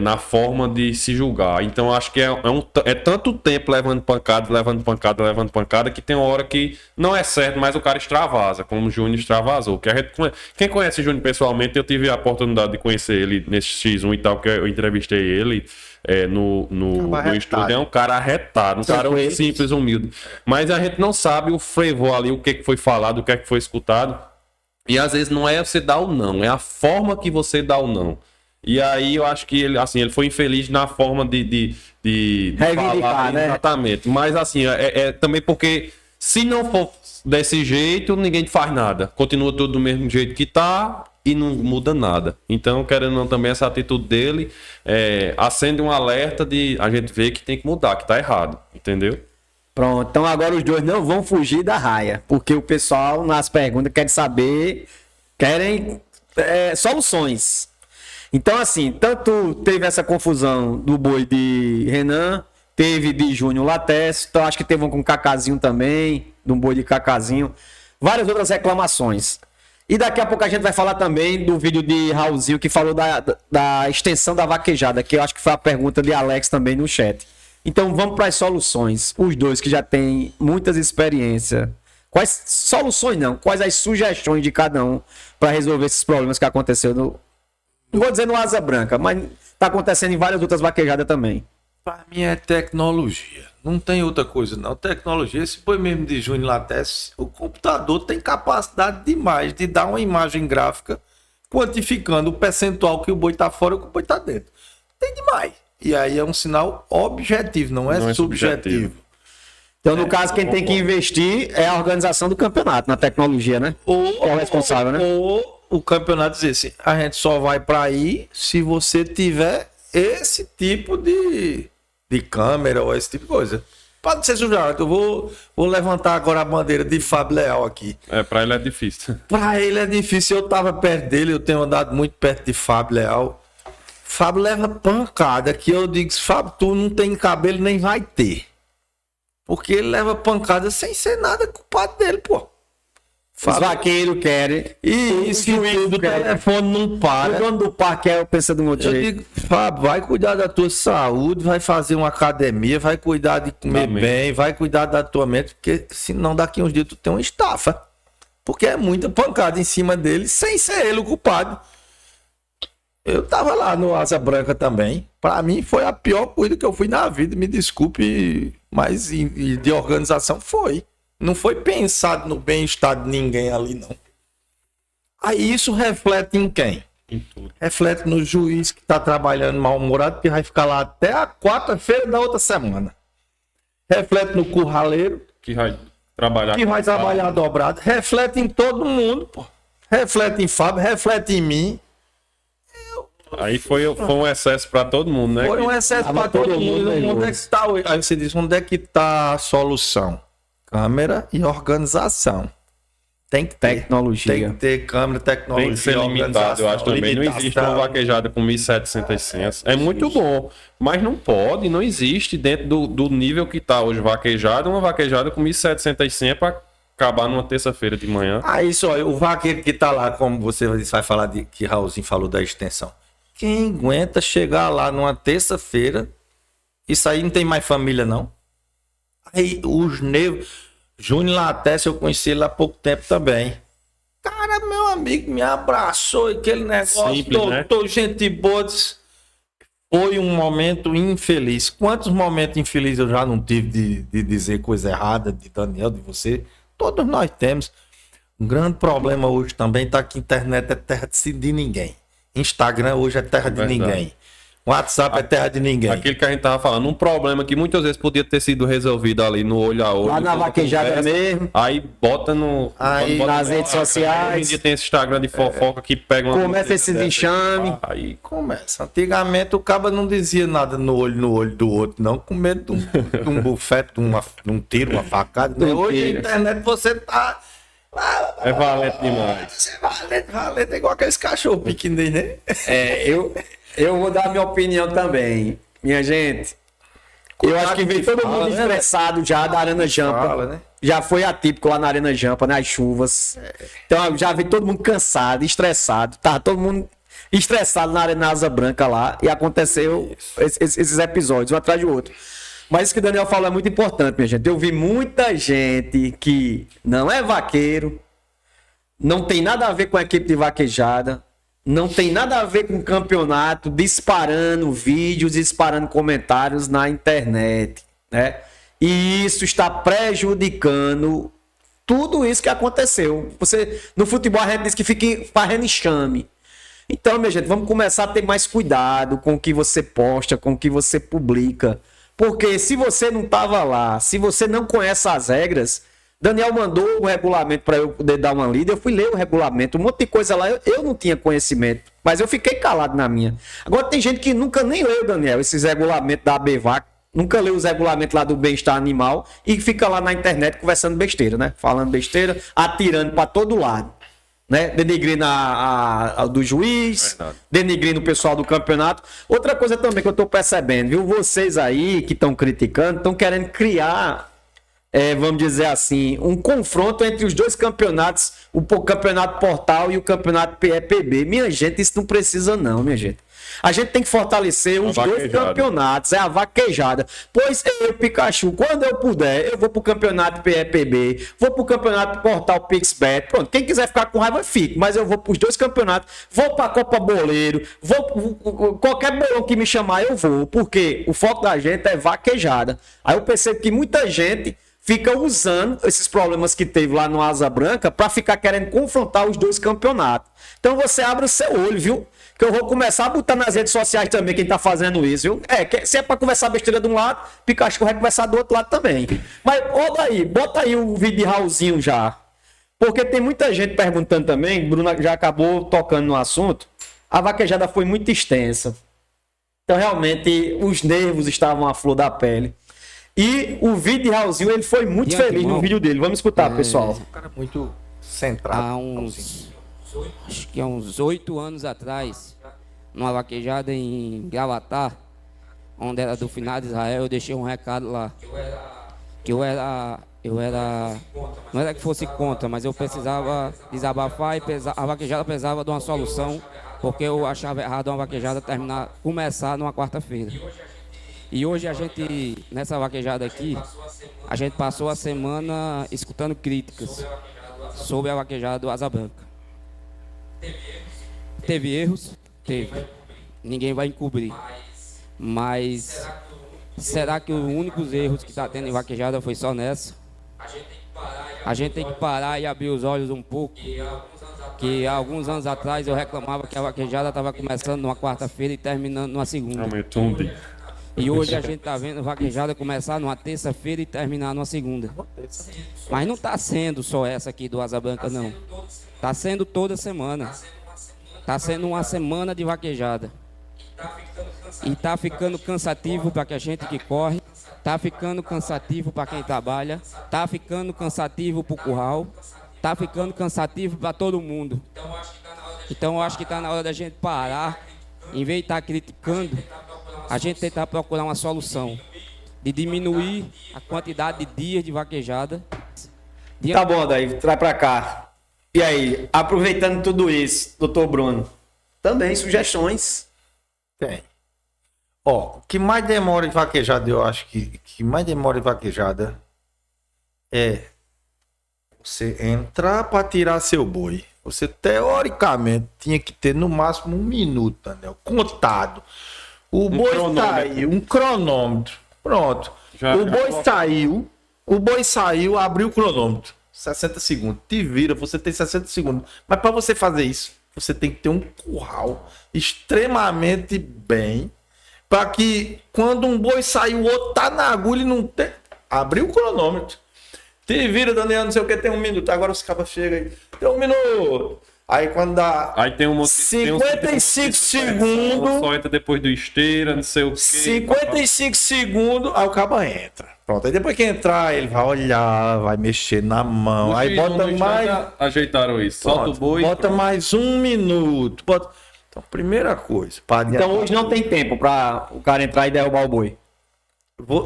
na forma de se julgar. Então eu acho que é tanto tempo levando pancada, que tem uma hora que não é certo, mas o cara extravasa, como o Júnior extravasou. Quem conhece o Júnior pessoalmente, eu tive a oportunidade de conhecer ele nesse X1 e tal, que eu entrevistei ele no estúdio. É um cara arretado, um cara simples, humilde. Mas a gente não sabe o fervor ali, o que foi falado, o que foi escutado. E às vezes não é você dar o não, é a forma que você dá o não. E aí eu acho que ele foi infeliz na forma de falar, né? Exatamente. Mas assim, também porque se não for desse jeito, ninguém faz nada. Continua tudo do mesmo jeito que tá e não muda nada. Então, querendo ou não, também essa atitude dele acende um alerta de a gente ver que tem que mudar, que tá errado. Entendeu? Pronto, então agora os dois não vão fugir da raia, porque o pessoal nas perguntas querem soluções. Então, assim, tanto teve essa confusão do boi de Renan, teve de Júnior Latécio, então acho que teve um com Cacazinho também, de um boi de Cacazinho, várias outras reclamações. E daqui a pouco a gente vai falar também do vídeo de Raulzinho, que falou da extensão da vaquejada, que eu acho que foi a pergunta de Alex também no chat. Então vamos para as soluções, os dois que já têm muitas experiências. Quais soluções não? Quais as sugestões de cada um para resolver esses problemas que aconteceu no... Não vou dizer no Asa Branca, mas tá acontecendo em várias outras vaquejadas também. Para mim é tecnologia. Não tem outra coisa, não. Tecnologia, esse boi mesmo de Júnior Latécio, o computador tem capacidade demais de dar uma imagem gráfica quantificando o percentual que o boi tá fora e que o boi tá dentro. Tem demais. E aí é um sinal objetivo, não é subjetivo. Então, no caso, quem tem que investir é a organização do campeonato na tecnologia, né? É o responsável, né? Ou o campeonato dizer assim, a gente só vai para aí se você tiver esse tipo de câmera ou esse tipo de coisa. Pode ser sujeito. Eu vou levantar agora a bandeira de Fábio Leal aqui. Pra ele é difícil. Pra ele é difícil. Eu tava perto dele, eu tenho andado muito perto de Fábio Leal. Fábio leva pancada, que eu digo, Fábio, tu não tem cabelo nem vai ter. Porque ele leva pancada sem ser nada culpado dele, pô. Os vaqueiros querem. E isso que o telefone não para. O dono do parque pensa de um outro jeito. Eu digo, Fábio, vai cuidar da tua saúde, vai fazer uma academia, vai cuidar de comer bem, vai cuidar da tua mente, porque senão daqui uns dias tu tem uma estafa. Porque é muita pancada em cima dele, sem ser ele o culpado. Eu tava lá no Asa Branca também. Pra mim foi a pior coisa que eu fui na vida, me desculpe, mas de organização foi. Não foi pensado no bem-estar de ninguém ali, não. Aí isso reflete em quem? Em tudo. Reflete no juiz que está trabalhando mal-humorado, que vai ficar lá até a quarta-feira da outra semana. Reflete no curraleiro, Que vai trabalhar. que vai trabalhar dobrado. Reflete em todo mundo, pô. Reflete em Fábio, reflete em mim. Aí foi um excesso pra todo mundo, né? Foi um excesso Tava para todo todo mundo mundo. nervoso. Onde é que tá, aí você diz, onde é que tá a solução? Câmera e organização. Tem que ter. Tecnologia. Tem que ter câmera, tecnologia. Tem que ser limitado, eu acho também. Não existe uma vaquejada com 1.700 senhas. É muito bom, mas não pode, não existe dentro do nível que tá hoje vaquejada, uma vaquejada com 1.700 senhas para acabar numa terça-feira de manhã. Ah, isso, ó, o vaqueiro que tá lá, como você vai falar de que Raulzinho falou da extensão. Quem aguenta chegar lá numa terça-feira, isso aí não tem mais família, não? Aí os nervos. Júnior Latesse, eu conheci ele há pouco tempo também. Cara, meu amigo, me abraçou, aquele negócio, Simples, né? tô gente boa. Foi um momento infeliz. Quantos momentos infelizes eu já não tive de dizer coisa errada de Daniel, de você? Todos nós temos. Um grande problema hoje também tá que a internet é terra de ninguém. Instagram hoje é terra de Verdade. ninguém. WhatsApp é terra de ninguém. Aquilo que a gente tava falando, um problema que muitas vezes podia ter sido resolvido ali no olho a olho. Lá na toda vaquejada conversa, mesmo. Aí bota no. Aí bota nas no redes Instagram. sociais. Hoje em dia tem esse Instagram de fofoca que pega uma. Começa esses enxame. Aí Começa. Antigamente o cabo não dizia nada no olho do outro, não, com medo de um bufete, de um tiro, uma facada. Né? Hoje na internet você tá. é valente demais. Valente, é igual aqueles cachorros pequenininhos, né? Eu vou dar a minha opinião também. Minha gente, eu acho que veio todo fala, mundo né? estressado já da Arena Jampa. Fala, né? Já foi atípico lá na Arena Jampa, nas chuvas. Então já veio todo mundo cansado, estressado. Tava todo mundo estressado na Arena Asa Branca lá. E aconteceu esses episódios, um atrás do outro. Mas isso que o Daniel falou é muito importante, minha gente. Eu vi muita gente que não é vaqueiro, não tem nada a ver com a equipe de vaquejada, não tem nada a ver com o campeonato, disparando vídeos, disparando comentários na internet, né? E isso está prejudicando tudo isso que aconteceu. No futebol a gente diz que fica fazendo enxame. Então, minha gente, vamos começar a ter mais cuidado com o que você posta, com o que você publica. Porque se você não estava lá, se você não conhece as regras, Daniel mandou o regulamento para eu poder dar uma lida, eu fui ler o regulamento, um monte de coisa lá, eu não tinha conhecimento, mas eu fiquei calado na minha. Agora tem gente que nunca nem leu, Daniel, esses regulamentos da ABVAC, nunca leu os regulamentos lá do bem-estar animal e fica lá na internet conversando besteira, né? Falando besteira, atirando para todo lado, né? Denegrindo a do juiz, Verdade. denegrindo o pessoal do campeonato. Outra coisa também que eu tô percebendo, viu? Vocês aí que estão criticando, estão querendo criar, vamos dizer assim, um confronto entre os dois campeonatos, o campeonato Portal e o campeonato PEPB. Minha gente, isso não precisa não, minha gente. A gente tem que fortalecer os dois vaquejada. campeonatos, é a vaquejada. Pois eu, Pikachu, quando eu puder, eu vou pro campeonato PEPB, vou pro campeonato Portal PixBet. Pronto, quem quiser ficar com raiva, fique. Mas eu vou pros dois campeonatos, vou pra Copa Boleiro, qualquer bolão que me chamar, eu vou. Porque o foco da gente é vaquejada. Aí eu percebo que muita gente fica usando esses problemas que teve lá no Asa Branca para ficar querendo confrontar os dois campeonatos. Então você abre o seu olho, viu? Que eu vou começar a botar nas redes sociais também quem tá fazendo isso, viu? Se é para conversar besteira de um lado, Pikachu vai conversar do outro lado também. Mas olha aí, bota aí o vídeo de Raulzinho já. Porque tem muita gente perguntando também, Bruna já acabou tocando no assunto, a vaquejada foi muito extensa. Então realmente os nervos estavam à flor da pele. E o vídeo de Raulzinho, ele foi muito De feliz antemão, no vídeo dele. Vamos escutar, pessoal. Um cara muito centrado. Acho que há uns 8 anos atrás, numa vaquejada em Gravatá, onde era do finado de Israel, eu deixei um recado lá. Que eu era, não era que fosse contra, mas eu precisava desabafar e a vaquejada precisava de uma solução, porque eu achava errado uma vaquejada começar numa quarta-feira. E hoje a gente, nessa vaquejada aqui, a gente passou a semana escutando críticas sobre a vaquejada do Asa Branca. Teve erros? Teve. Ninguém vai encobrir. Mas será que os únicos erros que está tendo em vaquejada foi só nessa? A gente tem que parar e abrir os olhos um pouco. Que há alguns anos atrás eu reclamava que a vaquejada estava começando numa quarta-feira e terminando numa segunda. Aumentou um dia. E hoje a gente está vendo a vaquejada começar numa terça-feira e terminar numa segunda. Mas não está sendo só essa aqui do Asa Branca, não. Está sendo toda semana. Está sendo uma semana de vaquejada. E tá ficando cansativo para que a gente que corre, tá ficando cansativo para quem trabalha, tá ficando cansativo pro curral, tá ficando cansativo para todo mundo. Então eu acho que tá na hora da gente parar, em vez de estar criticando, a gente tentar procurar uma solução de diminuir a quantidade de dias de vaquejada. Tá bom, daí, traz pra cá. E aí, aproveitando tudo isso, doutor Bruno, também sugestões. Tem. Ó, o que mais demora em vaquejada, eu acho que mais demora em vaquejada é você entrar para tirar seu boi. Você, teoricamente, tinha que ter no máximo 1 minuto, Daniel, contado. O boi saiu, um cronômetro. Pronto. O boi saiu, abriu o cronômetro. 60 segundos. Te vira, você tem 60 segundos. Mas para você fazer isso, você tem que ter um curral extremamente bem, para que quando um boi sair, o outro tá na agulha e não tem. Abriu o cronômetro. Te vira, Daniel, não sei o que, tem 1 minuto. Agora os cabas chegam aí. Tem 1 minuto. Aí quando dá. Aí tem um 55 segundos. Só entra depois do esteira, não sei o que. 55 segundos, aí o cabo entra. Pronto. Aí depois que entrar, ele vai olhar, vai mexer na mão. Aí bota mais. Ajeitaram isso. Solta o boi. Bota mais 1 minuto. Então, primeira coisa. Então hoje não tem tempo pra o cara entrar e derrubar o boi.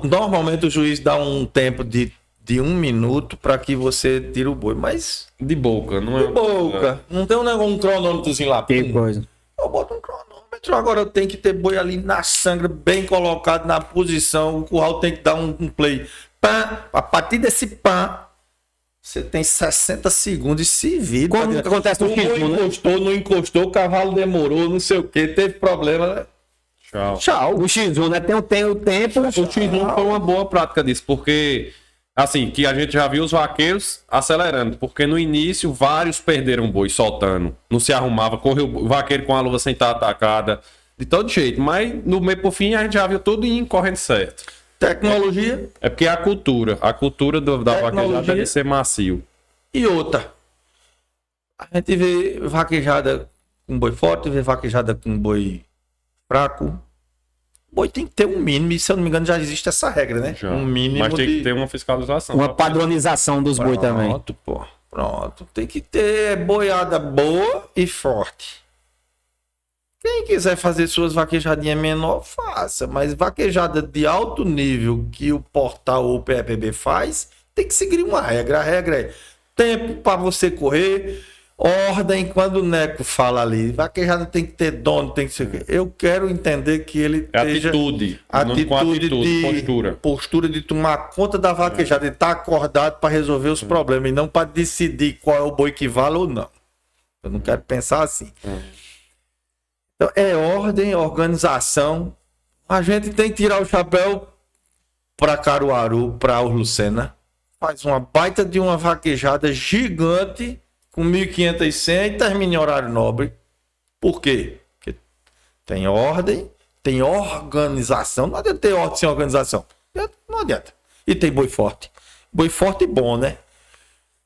Normalmente o juiz dá um tempo de 1 minuto para que você tire o boi, mas De boca, não é? de boca. Não tem um cronômetrozinho lá. Que coisa. Eu boto um cronômetro, agora eu tenho que ter boi ali na sangra, bem colocado na posição. O curral tem que dar um play. Pã, a partir desse pã, você tem 60 segundos e se vira. Como que acontece no O boi X1, né? encostou, não encostou, o cavalo demorou, não sei o que, teve problema, né? Tchau. Tchau. O X1, né? Tem o tempo. O X1 foi uma boa prática disso, porque, assim, que a gente já viu os vaqueiros acelerando, porque no início vários perderam boi soltando, não se arrumava, correu o vaqueiro com a luva sem estar atacada, de todo jeito, mas no meio pro fim a gente já viu tudo indo correndo certo. Tecnologia É porque é a cultura da vaquejada é de ser macio. e outra. A gente vê vaquejada com boi forte, vê vaquejada com boi fraco. O boi tem que ter um mínimo, e se eu não me engano já existe essa regra, né? Já. Um mínimo Mas tem de... que ter uma fiscalização. Uma padronização dos boi também. Pronto, pô. Pronto. Tem que ter boiada boa e forte. Quem quiser fazer suas vaquejadinhas menor, faça. Mas vaquejada de alto nível que o portal ou o PEPB faz, tem que seguir uma regra. A regra é tempo para você correr, ordem quando o Neco fala ali. Vaquejada tem que ter dono, tem que ser... Eu quero entender que ele É esteja... atitude. Com atitude, postura. Postura de tomar conta da vaquejada, de estar acordado para resolver os problemas e não para decidir qual é o boi que vale ou não. Eu não quero pensar assim. Então, é ordem, organização. A gente tem que tirar o chapéu para Caruaru, para Lucena. Faz uma baita de uma vaquejada gigante com 1.500 e 100 e termina em horário nobre. Por quê? Porque tem ordem, tem organização. Não adianta ter ordem sem organização. Não adianta. E tem boi forte. Boi forte e bom, né?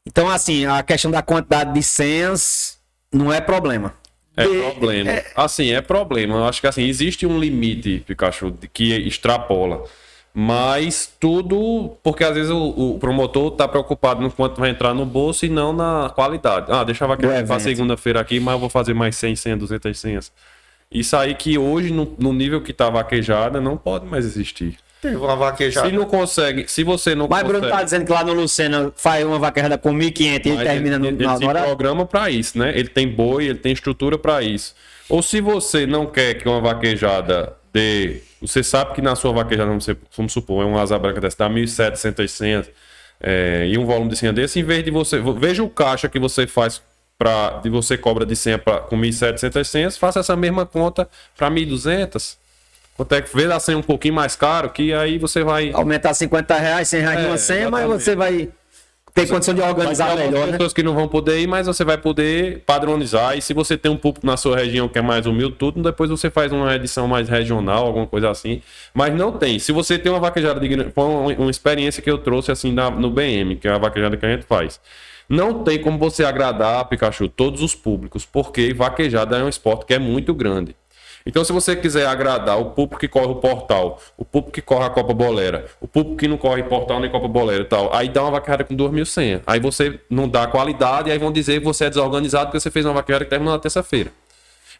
Então, assim, a questão da quantidade de senhas não é problema. É problema. Assim, é problema. Eu acho que assim, existe um limite, Pikachu, que extrapola. Mas tudo... Porque às vezes o promotor tá preocupado no quanto vai entrar no bolso e não na qualidade. Ah, deixa a vaquejada para segunda-feira aqui, mas eu vou fazer mais 100, 100, 200 senhas. Isso aí que hoje, no nível que tá vaquejada, não pode mais existir. Teve uma vaquejada. Se não consegue... Se você não Mas consegue... Bruno tá dizendo que lá no Lucena faz uma vaquejada com 1.500 e ele Mas termina ele na se hora. programa para isso, né? Ele tem boi, ele tem estrutura para isso. Ou se você não quer que uma vaquejada dê... Você sabe que na sua vaquejada, vamos supor, é um asa branca dessa, dá 1.700 senhas e um volume de senha desse, em vez de você... Veja o caixa que você faz de você cobra de senha com 1.700 senhas, faça essa mesma conta para 1.200. Quanto é que vê a senha um pouquinho mais caro, que aí você vai... Aumentar R$50, R$100 de uma senha, mas você vai ter condição de organizar melhor, né? pessoas que não vão poder ir, mas você vai poder padronizar. E se você tem um público na sua região que é mais humilde, tudo, depois você faz uma edição mais regional, alguma coisa assim. Mas não tem. Se você tem uma vaquejada de... Foi uma experiência que eu trouxe assim no BM, que é a vaquejada que a gente faz. Não tem como você agradar, Pikachu, todos os públicos, porque vaquejada é um esporte que é muito grande. Então, se você quiser agradar o público que corre o Portal, o público que corre a Copa Bolera, o público que não corre Portal nem Copa Bolera e tal, aí dá uma vaquejada com 2.000 senhas. Aí você não dá qualidade, aí vão dizer que você é desorganizado porque você fez uma vaquejada que terminou na terça-feira.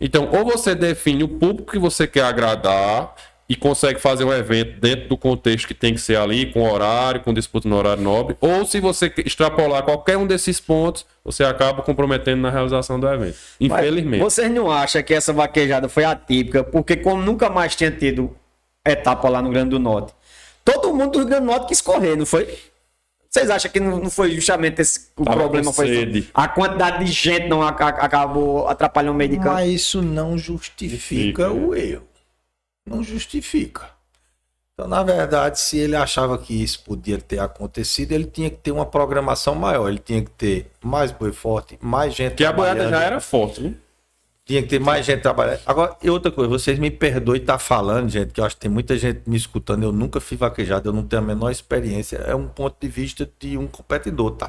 Então, ou você define o público que você quer agradar e consegue fazer um evento dentro do contexto que tem que ser ali, com horário, com disputa no horário nobre, ou se você extrapolar qualquer um desses pontos, você acaba comprometendo na realização do evento. Infelizmente. Mas vocês não acham que essa vaquejada foi atípica? Porque como nunca mais tinha tido etapa lá no Rio Grande do Norte, todo mundo do Rio Grande do Norte quis correr, não foi? Vocês acham que não foi justamente esse o Tava problema? com Foi sede. a quantidade de gente não acabou atrapalhando o meio de campo? Mas isso não justifica o erro. Não justifica. Então, na verdade, se ele achava que isso podia ter acontecido, ele tinha que ter uma programação maior. Ele tinha que ter mais boi forte, mais gente Porque a boiada trabalhando. já era forte, né? Tinha que ter mais gente trabalhando. Agora, e outra coisa, vocês me perdoem estar falando, gente, que eu acho que tem muita gente me escutando. Eu nunca fui vaquejado, eu não tenho a menor experiência. É um ponto de vista de um competidor, tá?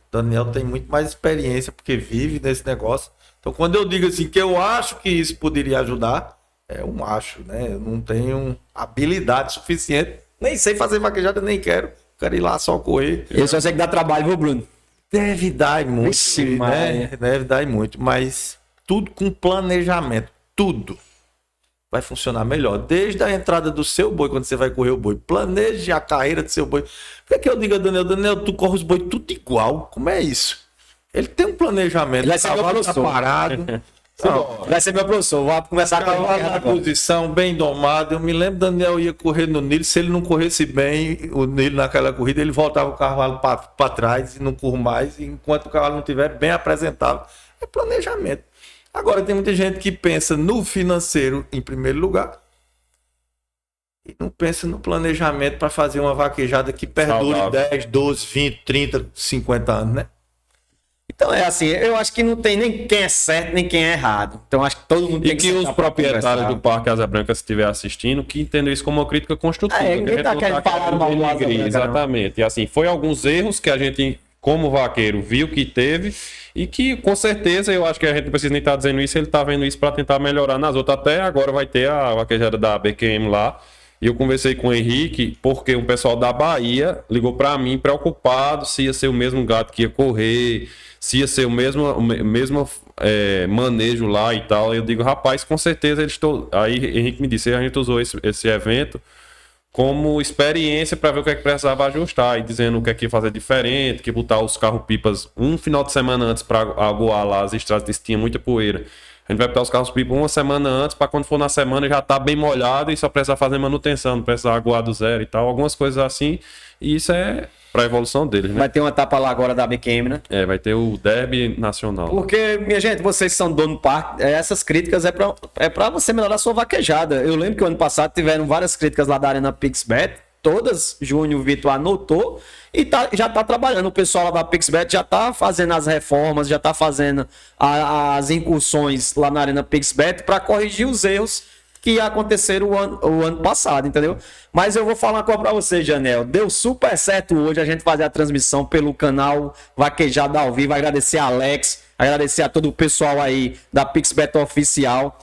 Daniel tem muito mais experiência, porque vive nesse negócio. Então, quando eu digo assim, que eu acho que isso poderia ajudar, é um acho, né? Eu não tenho habilidade suficiente. Nem sei fazer vaquejada, nem quero. Quero ir lá só correr. Eu só sei que dá trabalho, viu, Bruno? Deve dar e muito, Vixe, né? Maria. Deve dar e muito, mas tudo com planejamento, tudo vai funcionar melhor. Desde a entrada do seu boi, quando você vai correr o boi, planeje a carreira do seu boi. Por que eu digo a Daniel, tu corre os boi tudo igual? Como é isso? Ele tem um planejamento, Ele vai ser meu cavalo tá professor. parado. Não, Vai ser meu professor, vou começar com a cavalo vaquejada na agora. posição, bem domado. Eu me lembro, Daniel ia correr no Nilo. Se ele não corresse bem o Nilo naquela corrida, ele voltava o cavalo para trás e não corre mais, enquanto o cavalo não estiver bem apresentável. É planejamento. Agora, tem muita gente que pensa no financeiro em primeiro lugar e não pensa no planejamento para fazer uma vaquejada que perdure Saudável. 10, 12, 20, 30, 50 anos, né? Então é assim, eu acho que não tem nem quem é certo, nem quem é errado. Então acho que todo mundo E tem que sentar os pra proprietários conversar. do Parque Asa Branca, se estiver assistindo, que entendam isso como uma crítica construtiva. É, que ninguém a gente tá não querendo falar mal do Asa denegrir, Branca, não. exatamente. E assim, foi alguns erros que a gente, como vaqueiro, viu que teve e que, com certeza, eu acho que a gente não precisa nem estar dizendo isso, ele está vendo isso para tentar melhorar nas outras. Até agora vai ter a vaquejada da BQM lá. E eu conversei com o Henrique, porque o pessoal da Bahia ligou para mim preocupado se ia ser o mesmo gato que ia correr, se ia ser o mesmo manejo lá e tal. Eu digo, rapaz, com certeza eles estão. Aí Henrique me disse, a gente usou esse evento como experiência para ver o que é que precisava ajustar, e dizendo o que é que ia fazer diferente, que botar os carros-pipas um final de semana antes para aguar lá as estradas, que tinha muita poeira. A gente vai botar os carros-pipas uma semana antes, para quando for na semana já tá bem molhado e só precisa fazer manutenção, não precisa aguar do zero e tal, algumas coisas assim, e isso é para a evolução deles, né? Vai ter uma etapa lá agora da BQM, né? É, vai ter o derby nacional. Porque, minha gente, vocês que são dono do parque, essas críticas é pra você melhorar a sua vaquejada. Eu lembro que o ano passado tiveram várias críticas lá da Arena PixBet, todas Júnior Vitor anotou e já tá trabalhando. O pessoal lá da PixBet já tá fazendo as reformas, já tá fazendo as incursões lá na Arena PixBet para corrigir os erros que aconteceram o ano passado, entendeu? Mas eu vou falar uma coisa pra você, Janel. Deu super certo hoje a gente fazer a transmissão pelo canal Vaquejada ao Vivo. Agradecer a Alex, agradecer a todo o pessoal aí da PixBet Oficial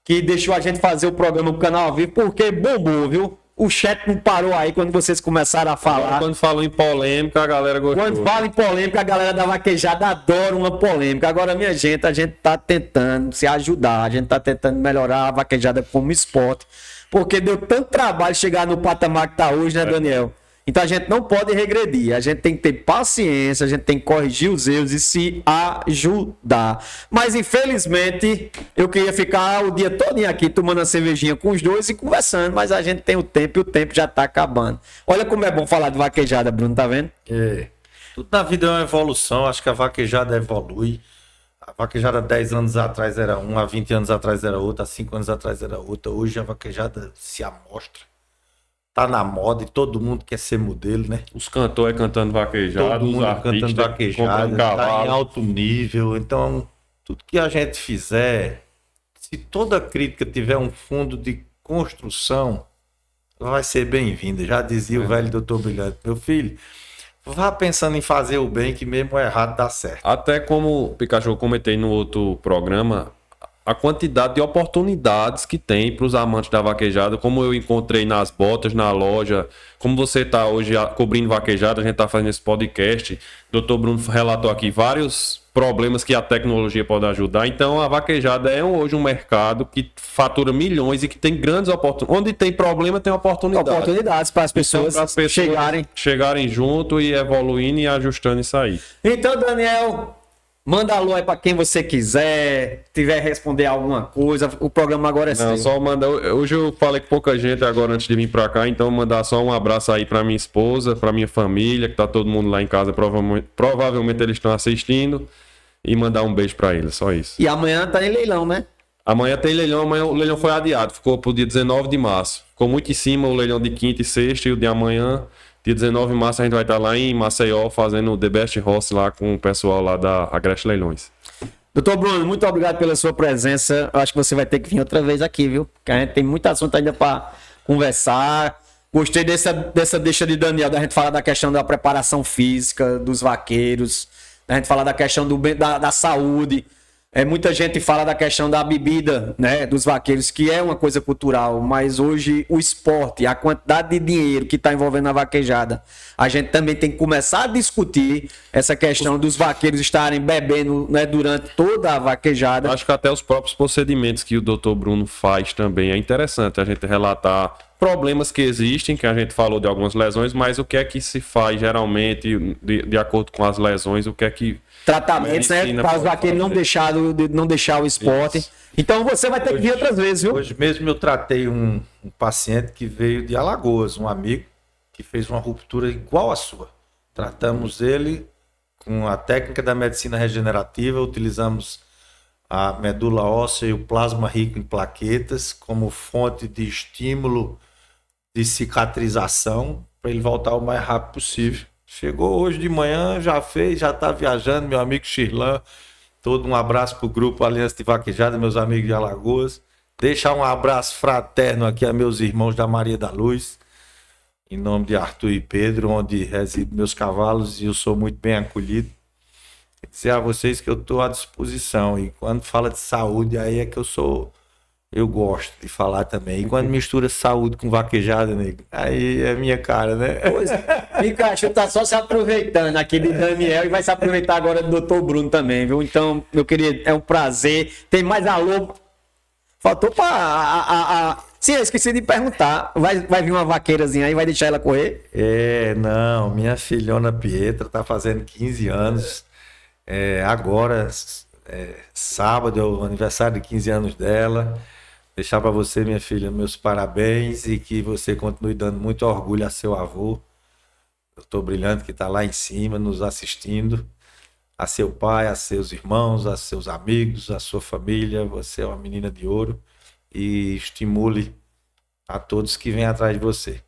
que deixou a gente fazer o programa no canal ao vivo, porque bombou, viu? O chat não parou aí quando vocês começaram a falar. Quando falam em polêmica, a galera gostou. Quando fala em polêmica, a galera da vaquejada adora uma polêmica. Agora, minha gente, a gente tá tentando se ajudar, a gente tá tentando melhorar a vaquejada como esporte, porque deu tanto trabalho chegar no patamar que tá hoje, né, Daniel? Então a gente não pode regredir, a gente tem que ter paciência, a gente tem que corrigir os erros e se ajudar. Mas infelizmente eu queria ficar o dia todo aqui tomando a cervejinha com os dois e conversando, mas a gente tem o tempo e o tempo já tá acabando. Olha como é bom falar de vaquejada, Bruno, tá vendo? É. Tudo na vida é uma evolução, acho que a vaquejada evolui. A vaquejada há 10 anos atrás era uma, há 20 anos atrás era outra, há 5 anos atrás era outra. Hoje a vaquejada se amostra. Tá na moda e todo mundo quer ser modelo, né? Os cantores cantando vaquejada, Todo os mundo artistas cantando vaquejada, comprando tá em cavalo. alto nível. Então, tudo que a gente fizer, se toda crítica tiver um fundo de construção, vai ser bem-vinda. Já dizia o velho doutor Brilhante, meu filho, vá pensando em fazer o bem, que mesmo o errado dá certo. Até como o Pikachu comentei no outro programa, a quantidade de oportunidades que tem para os amantes da vaquejada, como eu encontrei nas botas, na loja, como você está hoje cobrindo vaquejada, a gente está fazendo esse podcast, o Dr. Bruno relatou aqui vários problemas que a tecnologia pode ajudar, então a vaquejada é hoje um mercado que fatura milhões e que tem grandes oportunidades. Onde tem problema, tem oportunidade. Oportunidades para as pessoas, Então, para as pessoas chegarem junto e evoluindo e ajustando isso aí. Então, Daniel, manda alô aí pra quem você quiser, tiver responder alguma coisa, o programa agora é seu. Não, só mandar. Hoje eu falei com pouca gente agora antes de vir pra cá, então mandar só um abraço aí pra minha esposa, pra minha família, que tá todo mundo lá em casa, provavelmente eles estão assistindo, e mandar um beijo pra eles, só isso. E amanhã tá em leilão, né? Amanhã tem leilão, amanhã o leilão foi adiado, ficou pro dia 19 de março. Ficou muito em cima o leilão de quinta e sexta, e o de amanhã, dia 19 de março, a gente vai estar lá em Maceió fazendo o The Best Horse lá com o pessoal lá da Agreste Leilões. Doutor Bruno, muito obrigado pela sua presença. Eu acho que você vai ter que vir outra vez aqui, viu? Porque a gente tem muito assunto ainda para conversar. Gostei dessa deixa de Daniel, da gente falar da questão da preparação física dos vaqueiros, da gente falar da questão da saúde. Muita gente fala da questão da bebida, né, dos vaqueiros, que é uma coisa cultural, mas hoje o esporte, a quantidade de dinheiro que está envolvendo a vaquejada, a gente também tem que começar a discutir essa questão dos vaqueiros estarem bebendo, né, durante toda a vaquejada. Acho que até os próprios procedimentos que o Dr. Bruno faz também é interessante a gente relatar problemas que existem, que a gente falou de algumas lesões, mas o que é que se faz geralmente de acordo com as lesões, o que é que tratamentos, né? Para os vaqueiros não deixar o esporte. Isso. Então você vai ter que vir outras vezes, viu? Hoje mesmo eu tratei um paciente que veio de Alagoas, um amigo que fez uma ruptura igual à sua. Tratamos ele com a técnica da medicina regenerativa, utilizamos a medula óssea e o plasma rico em plaquetas como fonte de estímulo de cicatrização para ele voltar o mais rápido possível. Chegou hoje de manhã, já está viajando, meu amigo Shirlan. Todo um abraço para o grupo Aliança de Vaquejada, meus amigos de Alagoas. Deixar um abraço fraterno aqui a meus irmãos da Maria da Luz, em nome de Arthur e Pedro, onde residem meus cavalos e eu sou muito bem acolhido. Dizer a vocês que eu estou à disposição, e quando fala de saúde, aí é que eu gosto de falar também. E quando mistura saúde com vaquejada, nego, aí é minha cara, né? Pois é. Pikachu tá só se aproveitando aqui de Daniel e vai se aproveitar agora do Dr. Bruno também, viu? Então, meu querido, é um prazer. Tem mais alô? Faltou Sim, eu esqueci de perguntar. Vai vir uma vaqueirazinha aí, vai deixar ela correr? Não, minha filhona Pietra tá fazendo 15 anos. Agora, sábado é o aniversário de 15 anos dela. Deixar para você, minha filha, meus parabéns e que você continue dando muito orgulho a seu avô, Doutor Brilhante, que está lá em cima nos assistindo, a seu pai, a seus irmãos, a seus amigos, a sua família. Você é uma menina de ouro e estimule a todos que vêm atrás de você.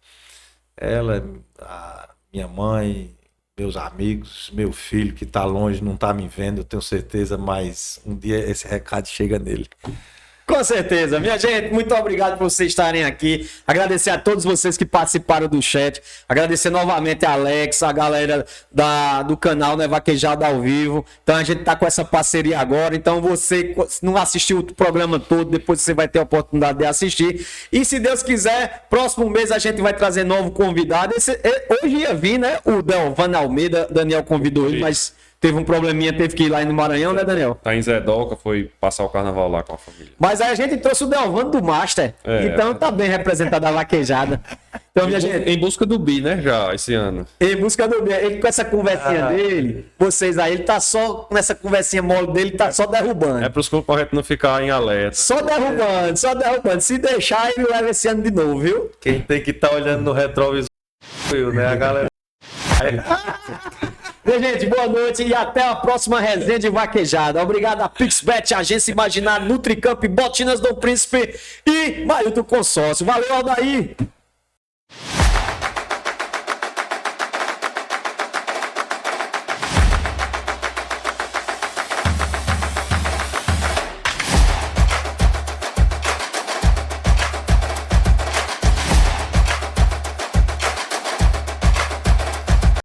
Ela, a minha mãe, meus amigos, meu filho que está longe, não está me vendo, eu tenho certeza, mas um dia esse recado chega nele. Com certeza. Minha gente, muito obrigado por vocês estarem aqui. Agradecer a todos vocês que participaram do chat. Agradecer novamente a Alex, a galera do canal, né, Vaquejada ao Vivo. Então a gente tá com essa parceria agora. Então você não assistiu o programa todo, depois você vai ter a oportunidade de assistir. E se Deus quiser, próximo mês a gente vai trazer novo convidado. Hoje ia vir, né, o Delvan Almeida. Daniel convidou ele, mas teve um probleminha, teve que ir lá no Maranhão, né, Daniel? Tá em Zedoca, foi passar o carnaval lá com a família. Mas aí a gente trouxe o Delvano do Master. Então tá bem representado a vaquejada. Então, minha gente, em busca do Bi, né, já, esse ano. Em busca do Bi. Ele com essa conversinha dele, vocês aí, ele tá só, nessa conversinha mole dele, tá só derrubando. É pros concorrentes não ficar em alerta. Só derrubando, só derrubando. Se deixar, ele leva esse ano de novo, viu? Quem tem que estar olhando no retrovisor, né, a galera... Minha gente, boa noite e até a próxima resenha de vaquejada. Obrigado a Pixbet, Agência Imaginar, Nutricamp, Botinas do Príncipe e Mailton Consórcio. Valeu, Aldair!